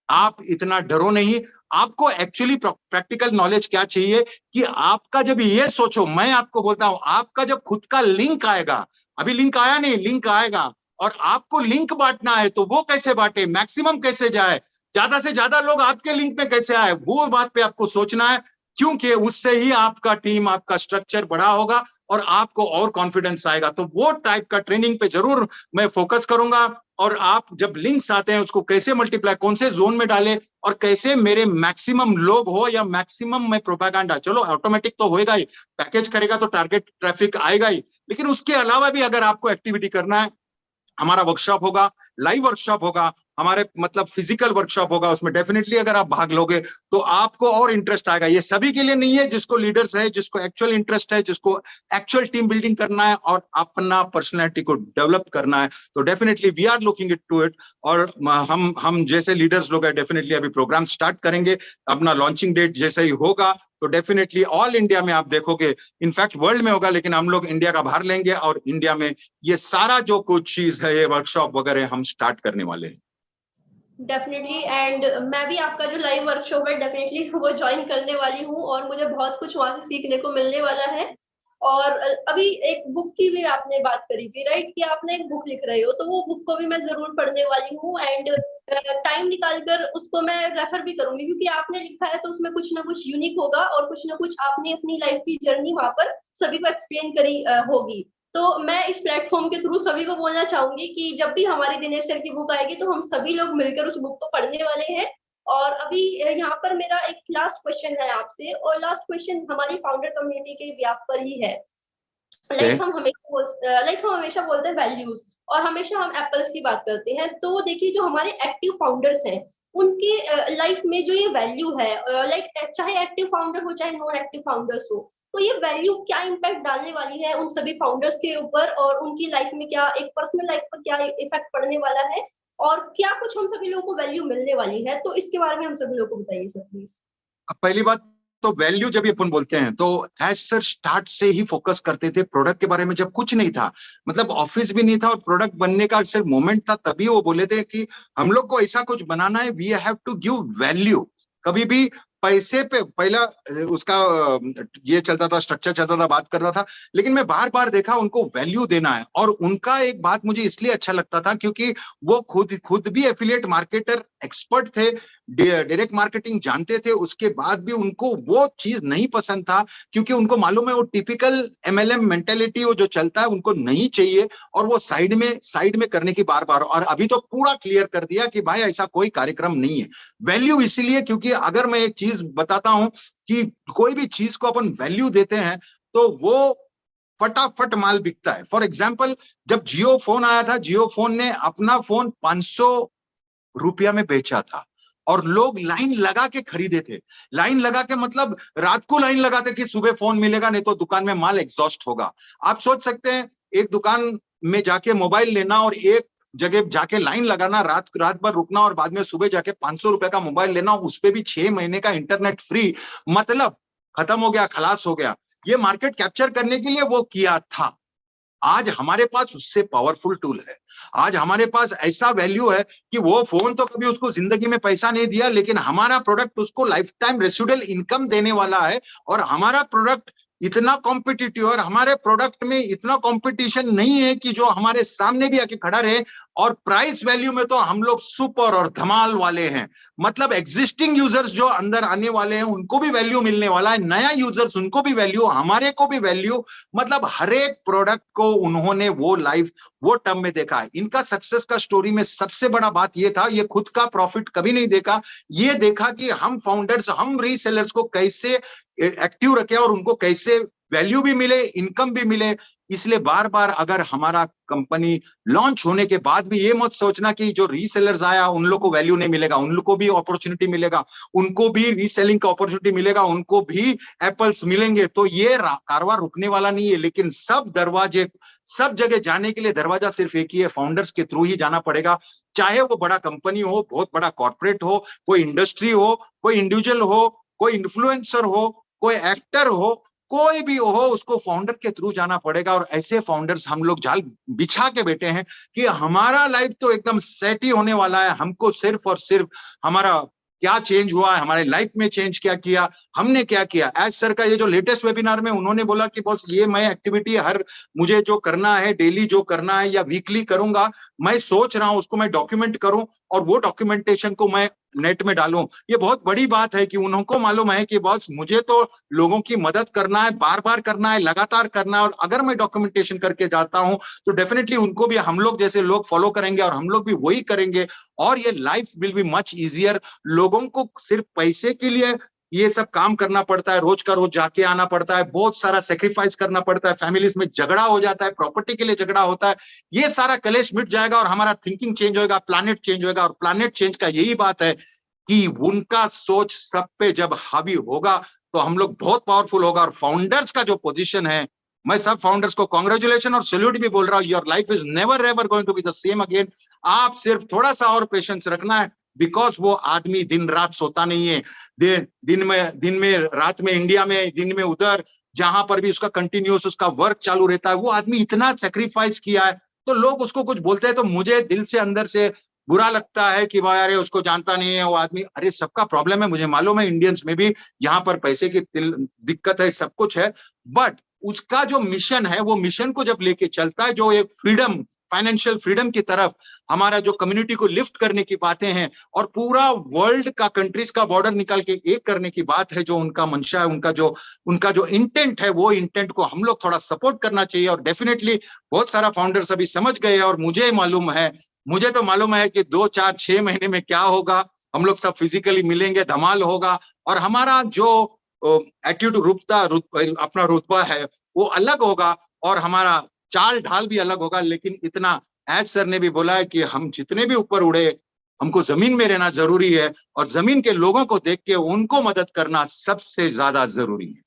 आप इतना डरो नहीं। आपको एक्चुअली प्रैक्टिकल नॉलेज क्या चाहिए कि आपका जब ये सोचो, मैं आपको बोलता हूं, आपका जब खुद का लिंक आएगा, अभी लिंक आया नहीं, लिंक आएगा, और आपको लिंक बांटना है तो वो कैसे बांटे, मैक्सिमम कैसे जाए, ज्यादा से ज्यादा लोग आपके लिंक में कैसे आए, वो बात पे आपको सोचना है, क्योंकि उससे ही आपका टीम, आपका स्ट्रक्चर बड़ा होगा और आपको और कॉन्फिडेंस आएगा। तो वो टाइप का ट्रेनिंग पे जरूर मैं फोकस करूंगा। और आप जब लिंक्स आते हैं उसको कैसे मल्टीप्लाई, कौन से जोन में डाले, और कैसे मेरे मैक्सिमम लोग हो या मैक्सिमम में प्रोपेगेंडा, चलो ऑटोमेटिक तो होएगा ही, पैकेज करेगा तो टारगेट ट्रैफिक आएगा ही, लेकिन उसके अलावा भी अगर आपको एक्टिविटी करना है, हमारा वर्कशॉप होगा, लाइव वर्कशॉप होगा, हमारे मतलब फिजिकल वर्कशॉप होगा, उसमें डेफिनेटली अगर आप भाग लोगे तो आपको और इंटरेस्ट आएगा। ये सभी के लिए नहीं है, जिसको लीडर्स है, जिसको एक्चुअल इंटरेस्ट है, जिसको एक्चुअल टीम बिल्डिंग करना है और अपना पर्सनैलिटी को डेवलप करना है, तो definitely we are looking it to it. और हम जैसे लीडर्स लोग हैं डेफिनेटली अभी प्रोग्राम स्टार्ट करेंगे, अपना लॉन्चिंग डेट जैसे ही होगा तो डेफिनेटली ऑल इंडिया में आप देखोगे, इनफैक्ट वर्ल्ड में होगा, लेकिन हम लोग इंडिया का बाहर लेंगे और इंडिया में ये सारा जो कुछ चीज है, ये वर्कशॉप वगैरह हम स्टार्ट करने वाले हैं। डेफिनेटली, एंड मैं भी आपका जो लाइव वर्कशॉप है डेफिनेटली वो ज्वाइन करने वाली हूँ और मुझे बहुत कुछ वहां से सीखने को मिलने वाला है। और अभी एक बुक की भी आपने बात करी थी, राइट, कि आपने एक बुक लिख रहे हो, तो वो बुक को भी मैं जरूर पढ़ने वाली हूँ एंड टाइम निकाल कर उसको मैं रेफर भी करूंगी, क्योंकि आपने लिखा है तो उसमें कुछ ना कुछ यूनिक होगा और कुछ ना कुछ आपने अपनी लाइफ की जर्नी वहां पर सभी को एक्सप्लेन करी होगी। तो मैं इस प्लेटफॉर्म के थ्रू सभी को बोलना चाहूंगी कि जब भी हमारी दिनेश सर की बुक आएगी तो हम सभी लोग मिलकर उस बुक को पढ़ने वाले हैं। और अभी यहाँ पर मेरा एक लास्ट क्वेश्चन है आपसे, और लास्ट क्वेश्चन हमारी फाउंडर कम्युनिटी के व्याप पर ही है। लाइक हम हमेशा बोलते हैं वैल्यूज, और हमेशा हम एप्पल्स की बात करते हैं। तो देखिए, जो हमारे एक्टिव फाउंडर्स हैं उनके लाइफ में जो ये वैल्यू है, लाइक चाहे एक्टिव फाउंडर हो चाहे नॉन एक्टिव फाउंडर्स हो, तो ये वैल्यू क्या इम्पैक्ट डालने वाली है उन सभी फाउंडर्स के ऊपर, और उनकी लाइफ में क्या एक पर्सनल लाइफ पर क्या इफेक्ट पड़ने वाला है, और क्या कुछ हम सभी लोगों को वैल्यू मिलने वाली है। तो इसके बारे में हम सभी लोगों को बताइए सर प्लीज। अब पहली बात तो वैल्यू जब अपन बोलते हैं तो एज सर स्टार्ट से ही फोकस करते थे प्रोडक्ट के बारे में। जब कुछ नहीं था, मतलब ऑफिस भी नहीं था और प्रोडक्ट बनने का सिर्फ मोमेंट था, तभी वो बोले थे कि हम लोग को ऐसा कुछ बनाना है, we have to give value. कभी भी पैसे पे पहला उसका ये चलता था, स्ट्रक्चर चलता था, बात करता था, लेकिन मैं बार बार देखा उनको वैल्यू देना है। और उनका एक बात मुझे इसलिए अच्छा लगता था क्योंकि वो खुद भी एफिलिएट मार्केटर एक्सपर्ट थे, डायरेक्ट मार्केटिंग जानते थे, उसके बाद भी उनको वो चीज नहीं पसंद था क्योंकि उनको मालूम है वो टिपिकल एमएलएम मेंटेलिटी वो जो चलता है उनको नहीं चाहिए, और वो साइड में करने की बार बार। और अभी तो पूरा क्लियर कर दिया कि भाई ऐसा कोई कार्यक्रम नहीं है। वैल्यू इसीलिए क्योंकि अगर मैं एक चीज बताता हूं कि कोई भी चीज को अपन वैल्यू देते हैं तो वो फटाफट माल बिकता है। फॉर एग्जाम्पल, जब जियो फोन आया था, जियो फोन ने अपना फोन 500 रुपया में बेचा था और लोग लाइन लगा के खरीदे थे। लाइन लगा के मतलब रात को लाइन लगाते कि सुबह फोन मिलेगा, नहीं तो दुकान में माल एग्जॉस्ट होगा। आप सोच सकते हैं एक दुकान में जाके मोबाइल लेना और एक जगह जाके लाइन लगाना, रात भर रुकना और बाद में सुबह जाके 500 रुपए का मोबाइल लेना, उस पे भी 6 महीने का इंटरनेट फ्री, मतलब खत्म हो गया, खलास हो गया। ये मार्केट कैप्चर करने के लिए वो किया था। आज हमारे पास उससे पावरफुल टूल है। आज हमारे पास ऐसा वैल्यू है कि वो फोन तो कभी उसको जिंदगी में पैसा नहीं दिया, लेकिन हमारा प्रोडक्ट उसको लाइफ टाइम रेसिडुअल इनकम देने वाला है। और हमारा प्रोडक्ट इतना कॉम्पिटिटिव, और हमारे प्रोडक्ट में इतना कंपटीशन नहीं है कि जो हमारे सामने भी आके खड़ा रहे। और प्राइस वैल्यू में तो हम लोग सुपर और धमाल वाले हैं। मतलब एग्जिस्टिंग यूजर्स जो अंदर आने वाले हैं उनको भी वैल्यू मिलने वाला है, नया यूजर्स उनको भी वैल्यू, हमारे को भी वैल्यू। मतलब हर एक प्रोडक्ट को उन्होंने वो लाइफ वो टर्म में देखा है। इनका सक्सेस का स्टोरी में सबसे बड़ा बात ये था, ये खुद का प्रॉफिट कभी नहीं देखा, ये देखा कि हम फाउंडर्स, हम रीसेलर्स को कैसे एक्टिव रखे और उनको कैसे वैल्यू भी मिले, इनकम भी मिले। इसलिए बार बार अगर हमारा कंपनी लॉन्च होने के बाद भी ये मत सोचना कि जो रीसेलर्स आया उन लोग को वैल्यू नहीं मिलेगा, उन लोग को भी अपॉर्चुनिटी मिलेगा, उनको भी रीसेलिंग का अपॉर्चुनिटी मिलेगा, उनको भी एप्पल्स मिलेंगे। तो ये कारवां रुकने वाला नहीं है, लेकिन सब जगह जाने के लिए दरवाजा सिर्फ एक ही है, फाउंडर्स के थ्रू ही जाना पड़ेगा। चाहे वो बड़ा कंपनी हो, बहुत बड़ा कॉर्पोरेट हो, कोई इंडस्ट्री हो, कोई इंडिविजुअल हो, कोई इन्फ्लुएंसर हो, कोई एक्टर हो, कोई भी हो, उसको फाउंडर के थ्रू जाना पड़ेगा। और ऐसे फाउंडर्स हम लोग जाल बिछा के बैठे हैं कि हमारा लाइफ तो एकदम सेट ही होने वाला है। हमको सिर्फ और सिर्फ हमारा क्या चेंज हुआ है, हमारे लाइफ में चेंज क्या किया, हमने क्या किया। एज सर का ये जो लेटेस्ट वेबिनार में उन्होंने बोला कि बॉस ये मैं एक्टिविटी मुझे जो करना है, डेली जो करना है या वीकली करूंगा, मैं सोच रहा हूं उसको मैं डॉक्यूमेंट करूं और वो डॉक्यूमेंटेशन को मैं नेट में डालूं। ये बहुत बड़ी बात है कि उनको मालूम है कि बॉस मुझे तो लोगों की मदद करना है, बार बार करना है, लगातार करना है। और अगर मैं डॉक्यूमेंटेशन करके जाता हूं तो डेफिनेटली उनको भी हम लोग जैसे लोग फॉलो करेंगे और हम लोग भी वही करेंगे। और ये life will be much easier. लोगों को सिर्फ पैसे के लिए ये सब काम करना पड़ता है, रोज का रोज जाके आना पड़ता है, बहुत सारा सेक्रीफाइस करना पड़ता है, फैमिलीज में झगड़ा हो जाता है, प्रॉपर्टी के लिए झगड़ा होता है, ये सारा कलेश मिट जाएगा और हमारा थिंकिंग चेंज होगा, प्लानिट चेंज होगा। और प्लानिट चेंज का यही बात है कि उनका सोच सब पे जब हावी होगा तो हम लोग बहुत पावरफुल होगा। और फाउंडर्स का जो पोजीशन है, मैं सब फाउंडर्स को कांग्रेचुलेशन और सैल्यूट भी बोल रहा हूं। Your life is never ever going to be the same again. आप सिर्फ थोड़ा सा और पेशेंस रखना है, बिकॉज वो आदमी दिन रात सोता नहीं है। दिन में रात में इंडिया में, दिन में उधर, जहां पर भी उसका कंटिन्यूस उसका वर्क चालू रहता है। वो आदमी इतना सेक्रीफाइस किया है, तो लोग उसको कुछ बोलते हैं तो मुझे दिल से अंदर से बुरा लगता है कि भाई अरे उसको जानता नहीं है वो आदमी। अरे सबका प्रॉब्लम है, मुझे मालूम है, इंडियंस में भी यहाँ पर पैसे की दिक्कत है, सब कुछ है, बट उसका जो मिशन है, वो मिशन को जब लेके चलता है, जो एक फ्रीडम, फाइनेंशियल फ्रीडम की तरफ, हमारा जो कम्युनिटी को लिफ्ट करने की बातें हैं और पूरा वर्ल्ड का, कंट्रीज का बॉर्डर निकाल के एक करने की बात है, जो उनका मंशा है, उनका जो इंटेंट है, वो इंटेंट को हम लोग थोड़ा सपोर्ट करना चाहिए। और डेफिनेटली बहुत सारा फाउंडर्स अभी समझ गए हैं और मुझे तो मालूम है कि 2-4-6 महीने में क्या होगा। हम लोग सब फिजिकली मिलेंगे, धमाल होगा और हमारा जो एटीट्यूड, अपना रुतबा है वो अलग होगा और हमारा चाल ढाल भी अलग होगा। लेकिन इतना, एज सर ने भी बोला है कि हम जितने भी ऊपर उड़े, हमको जमीन में रहना जरूरी है और जमीन के लोगों को देख के उनको मदद करना सबसे ज्यादा जरूरी है।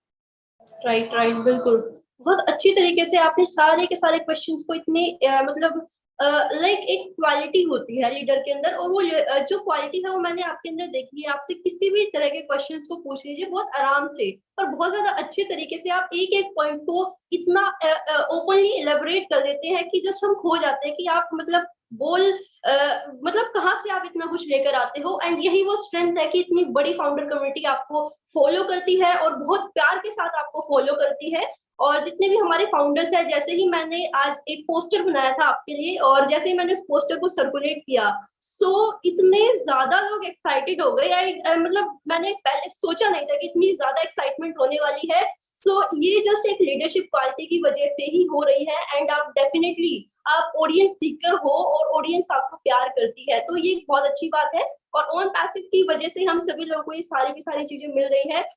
राइट राइट, बिल्कुल। बहुत अच्छी तरीके से आपने सारे के सारे क्वेश्चंस को इतने मतलब लाइक एक क्वालिटी होती है लीडर के अंदर, और वो जो क्वालिटी है वो मैंने आपके अंदर देखी है। आपसे किसी भी तरह के क्वेश्चंस को पूछ लीजिए बहुत आराम से और बहुत ज्यादा अच्छे तरीके से आप एक एक पॉइंट को इतना ओपनली एलेबोरेट कर देते हैं कि जस्ट हम खो जाते हैं कि आप मतलब मतलब कहाँ से आप इतना कुछ लेकर आते हो। एंड यही वो स्ट्रेंथ है कि इतनी बड़ी फाउंडर कम्युनिटी आपको फॉलो करती है और बहुत प्यार के साथ आपको फॉलो करती है। और जितने भी हमारे फाउंडर्स हैं, जैसे ही मैंने आज एक पोस्टर बनाया था आपके लिए और जैसे ही मैंने उस पोस्टर को सर्कुलेट किया, सो इतने ज्यादा लोग एक्साइटेड हो गए। मतलब मैंने पहले सोचा नहीं था कि इतनी ज्यादा एक्साइटमेंट होने वाली है। सो ये जस्ट एक लीडरशिप क्वालिटी की वजह से ही हो रही है। एंड आप डेफिनेटली आप ऑडियंस सीकर हो और ऑडियंस आपको प्यार करती है, तो ये बहुत अच्छी बात है। और ऑन पैसिव की वजह से हम सभी लोगों को ये सारी की सारी चीजें मिल रही है।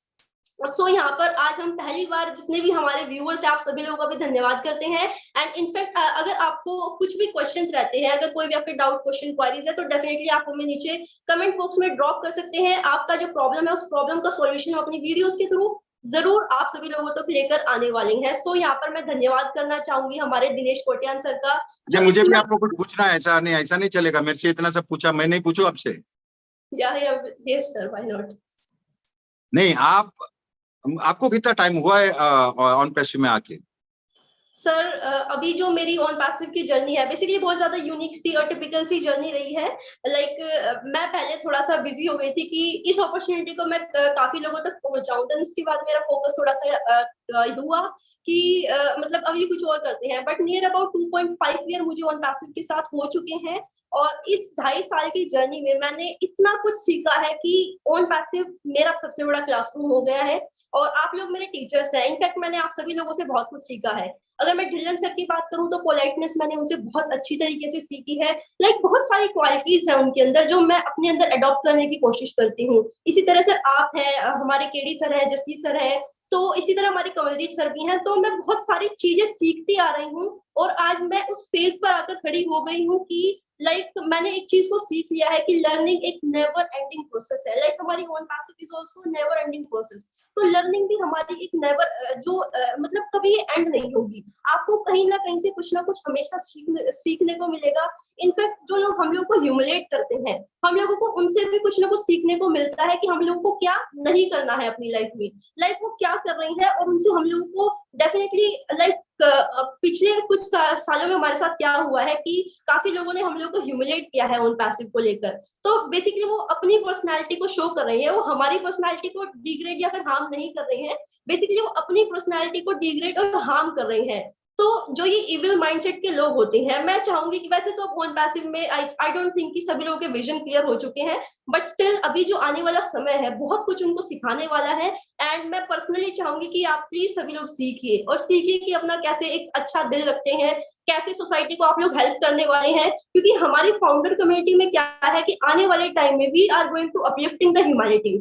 सो यहाँ पर आज हम पहली बार जितने भी हमारे व्यूअर्स हैं, आप सभी लोगों का भी धन्यवाद करते हैं। एंड इनफैक्ट अगर आपको कुछ भी क्वेश्चंस रहते हैं, अगर कोई भी आपके डाउट, क्वेश्चन, क्वारीज है, तो डेफिनेटली आप हमें नीचे कमेंट बॉक्स में ड्रॉप कर सकते हैं। आपका जो प्रॉब्लम है उस प्रॉब्लम का सॉल्यूशन हम अपनी वीडियोस के थ्रू जरूर आप सभी लोगों तक लेकर आने वाले हैं। सो यहाँ पर मैं धन्यवाद करना चाहूंगी हमारे दिनेश कोटियान सर का। मुझे भी आपको कुछ पूछना है, ऐसा नहीं चलेगा, मेरे से इतना सब पूछा, मैं नहीं पूछूं आपसे? Yes sir, why not. नहीं, आपको कितना टाइम हुआ है ऑन पैसिव में आके? सर अभी जो मेरी ऑन पैसिव की जर्नी है, बेसिकली बहुत ज्यादा यूनिक सी और टिपिकल सी जर्नी रही है। लाइक मैं पहले थोड़ा सा बिजी हो गई थी कि इस अपॉर्चुनिटी को मैं काफी लोगों तक पहुंचाऊं। देन उसके बाद मेरा फोकस थोड़ा सा हुआ कि मतलब अभी कुछ और करते हैं। बट नियर अबाउट 2.5 ईयर मुझे ऑन पैसिव के साथ हो चुके हैं और इस 2.5 साल की जर्नी में मैंने इतना कुछ सीखा है कि ऑन पैसिव मेरा सबसे बड़ा क्लासरूम हो गया है और आप लोग मेरे टीचर्स हैं। इनफैक्ट मैंने आप सभी लोगों से बहुत कुछ सीखा है। अगर मैं ढिल्लन सर की बात करूं तो पोलाइटनेस मैंने उनसे बहुत अच्छी तरीके से सीखी है। लाइक बहुत सारी क्वालिटीज हैं उनके अंदर जो मैं अपने अंदर अडॉप्ट करने की कोशिश करती हूँ। इसी तरह से आप हैं, हमारे केडी सर है, जस्सी सर है, तो इसी तरह हमारे कमलजीत सर भी हैं। तो मैं बहुत सारी चीजें सीखती आ रही हूँ और आज मैं उस फेज पर आकर खड़ी हो गई हूँ कि लाइक मैंने एक चीज को सीख लिया है कि लर्निंग एक नेवर एंडिंग प्रोसेस है। लाइक हमारी on passive is also never ending process. तो लर्निंग भी हमारी एक नेवर जो मतलब कभी एंड नहीं होगी। आपको कहीं ना कहीं से कुछ ना कुछ हमेशा सीखने को मिलेगा। इनफैक्ट जो लोग हम लोग को ह्यूमिलेट करते हैं, हम लोगों को उनसे भी कुछ ना कुछ सीखने को मिलता है कि हम लोगों को क्या नहीं करना है अपनी लाइफ में। लाइक वो क्या कर रही है और उनसे हम लोगों को डेफिनेटली लाइक पिछले कुछ सालों में हमारे साथ क्या हुआ है कि काफी लोगों ने हम लोग को ह्यूमिलेट किया है ऑन पैसिव को लेकर। तो बेसिकली वो अपनी पर्सनालिटी को शो कर रही है, वो हमारी पर्सनालिटी को डिग्रेड या फिर हार्म नहीं कर रही है। बेसिकली वो अपनी पर्सनालिटी को डिग्रेड और हार्म कर रही है। तो जो ये इविल माइंडसेट के लोग होते हैं, मैं चाहूंगी कि वैसे तो ऑन पैसिव में आई डोंट थिंक कि सभी लोगों के विजन क्लियर हो चुके हैं, बट स्टिल अभी जो आने वाला समय है बहुत कुछ उनको सिखाने वाला है। एंड मैं पर्सनली चाहूंगी कि आप प्लीज सभी लोग सीखिए और सीखिए कि अपना कैसे एक अच्छा दिल रखते हैं, कैसे सोसाइटी को आप लोग हेल्प करने वाले हैं। क्योंकि हमारी फाउंडर कम्युनिटी में क्या है कि आने वाले टाइम में we are going to uplifting the humanity.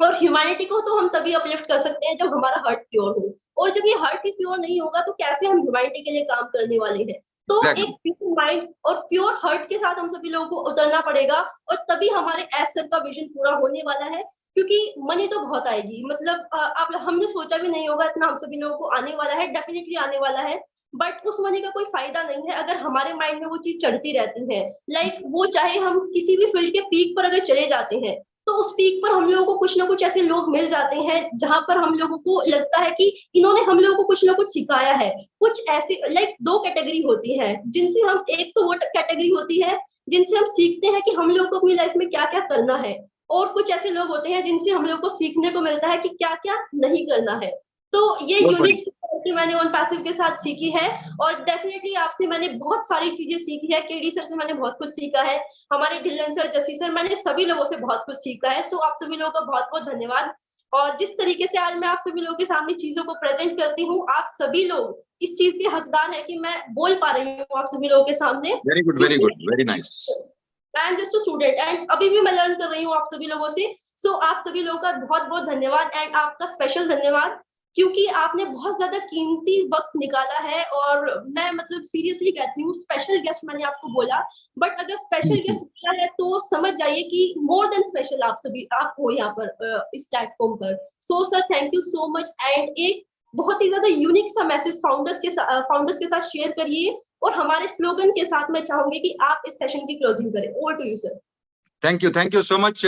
और ह्यूमैनिटी को तो हम तभी अपलिफ्ट कर सकते हैं जब हमारा हार्ट प्योर हो, और जब ये हार्ट ही प्योर नहीं होगा तो कैसे हम ह्यूमैनिटी के लिए काम करने वाले हैं। तो Exactly. एक प्योर माइंड और प्योर हार्ट के साथ हम सभी लोगों को उतरना पड़ेगा, और तभी हमारे एज सर का विजन पूरा होने वाला है। क्योंकि मनी तो बहुत आएगी, मतलब आप हमने सोचा भी नहीं होगा इतना हम सभी लोगों को आने वाला है, डेफिनेटली आने वाला है। बट उस मनी का कोई फायदा नहीं है अगर हमारे माइंड में वो चीज चढ़ती रहती है। लाइक वो चाहे हम किसी भी फील्ड के पीक पर अगर चले जाते हैं, तो उस पीक पर हम लोगों को कुछ ना कुछ ऐसे लोग मिल जाते हैं जहां पर हम लोगों को लगता है कि इन्होंने हम लोगों को कुछ ना कुछ सिखाया है। कुछ ऐसी लाइक दो कैटेगरी होती है जिनसे हम, एक तो वो कैटेगरी होती है जिनसे हम सीखते हैं कि हम लोग को अपनी लाइफ में क्या क्या करना है, और कुछ ऐसे लोग होते हैं जिनसे हम लोग को सीखने को मिलता है कि क्या क्या नहीं करना है। तो ये बहुत यूनिक मैंने ऑन पैसिव के साथ सीखी है, और डेफिनेटली आपसे मैंने बहुत सारी चीजें सीखी है। केडी सर से मैंने बहुत कुछ सीखा है, हमारे ढिल्लन सर, जसी सर, मैंने सभी लोगों से बहुत कुछ सीखा है। सो आप सभी लोगों का बहुत बहुत धन्यवाद। और जिस तरीके से आज मैं आप सभी लोगों के सामने चीजों को प्रेजेंट करती हूँ, आप सभी लोग इस चीज के हकदार है कि मैं बोल पा रही हूँ आप सभी लोगों के सामने। Very good, very good, very nice. I am just a student and अभी भी मैं लर्न कर रही हूँ आप सभी लोगों से। सो आप सभी लोगों का बहुत बहुत धन्यवाद, एंड आपका स्पेशल धन्यवाद, क्योंकि आपने बहुत ज्यादा कीमती वक्त निकाला है। और मैं मतलब सीरियसली कहती हूँ, स्पेशल गेस्ट मैंने आपको बोला, बट अगर स्पेशल गेस्ट बोला है तो समझ जाइए कि मोर देन स्पेशल आप सभी आप हो यहाँ पर इस प्लेटफॉर्म पर। So sir thank you so much. And एक बहुत ही ज्यादा यूनिक सा मैसेज फाउंडर्स के साथ शेयर करिए, और हमारे स्लोगन के साथ मैं चाहूंगी कि आप इस सेशन की क्लोजिंग करें। Over to you sir. Thank you so much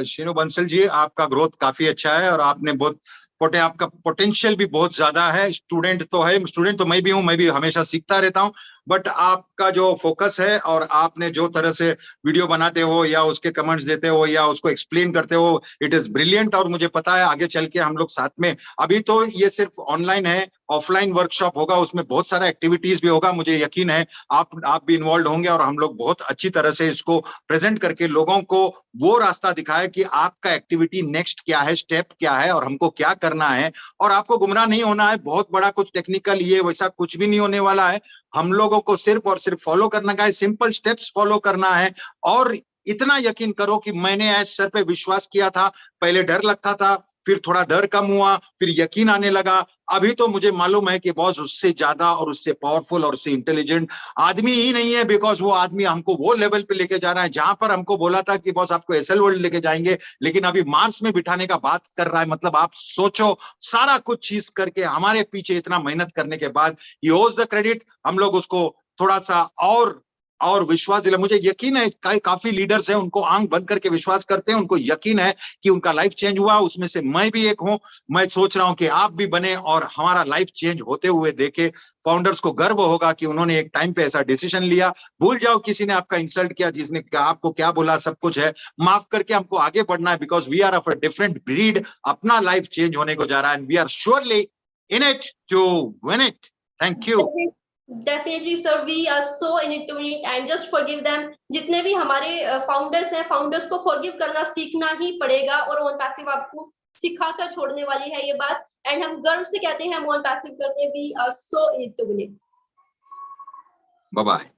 Sheenu Bansal ji. आपका ग्रोथ काफी अच्छा है और आपने बहुत आपका पोटेंशियल भी बहुत ज्यादा है। स्टूडेंट तो मैं भी हूँ, मैं भी हमेशा सीखता रहता हूँ। बट आपका जो फोकस है और आपने जो तरह से वीडियो बनाते हो या उसके कमेंट्स देते हो या उसको एक्सप्लेन करते हो, इट इज ब्रिलियंट। और मुझे पता है आगे चल के हम लोग साथ में, अभी तो ये सिर्फ ऑनलाइन है, ऑफलाइन वर्कशॉप होगा, उसमें बहुत सारा एक्टिविटीज भी होगा। मुझे यकीन है आप भी इन्वॉल्व होंगे और हम लोग बहुत अच्छी तरह से इसको प्रेजेंट करके लोगों को वो रास्ता दिखाए कि आपका एक्टिविटी नेक्स्ट क्या है, स्टेप क्या है और हमको क्या करना है। और आपको गुमराह नहीं होना है, बहुत बड़ा कुछ टेक्निकल ये वैसा कुछ भी नहीं होने वाला है। हम लोगों को सिर्फ और सिर्फ फॉलो करना का है, सिंपल स्टेप्स फॉलो करना है। और इतना यकीन करो कि मैंने आज सर पे विश्वास किया था, पहले डर लगता था, फिर थोड़ा डर कम हुआ, फिर यकीन आने लगा। अभी तो मुझे मालूम है कि बॉस उससे ज्यादा और उससे पावरफुल और उससे इंटेलिजेंट आदमी ही नहीं है, बिकॉज वो आदमी हमको वो लेवल पे लेके जा रहा है जहां पर हमको बोला था कि बॉस आपको एसएल वर्ल्ड लेके जाएंगे, लेकिन अभी मार्स में बिठाने का बात कर रहा है। मतलब आप सोचो, सारा कुछ चीज करके हमारे पीछे इतना मेहनत करने के बाद ही ओज द क्रेडिट। हम लोग उसको थोड़ा सा और विश्वास दिला। मुझे यकीन है काफी लीडर्स हैं, उनको आंख बंद करके विश्वास करते हैं, उनको यकीन है कि उनका लाइफ चेंज हुआ। उसमें से मैं भी एक हूं। मैं सोच रहा हूं कि आप भी बने और हमारा लाइफ चेंज होते हुए देखे। फाउंडर्स को गर्व होगा कि उन्होंने एक टाइम पे ऐसा डिसीजन लिया। भूल जाओ किसी ने आपका इंसल्ट किया, जिसने आपको क्या बोला, सब कुछ है, माफ करके हमको आगे बढ़ना है, because we are of a different breed. अपना लाइफ चेंज होने को जा रहा है and we are surely in it to win it. Thank you. Definitely sir, we are so in it to it and just forgive them. जितने भी हमारे founders हैं, फाउंडर्स को फॉरगिव करना सीखना ही पड़ेगा, और ऑन पैसिव आपको सिखाकर छोड़ने वाली है ये बात। एंड हम गर्व से कहते हैं हम ऑन पैसिव करते हैं, we are so in it to win it. Bye bye.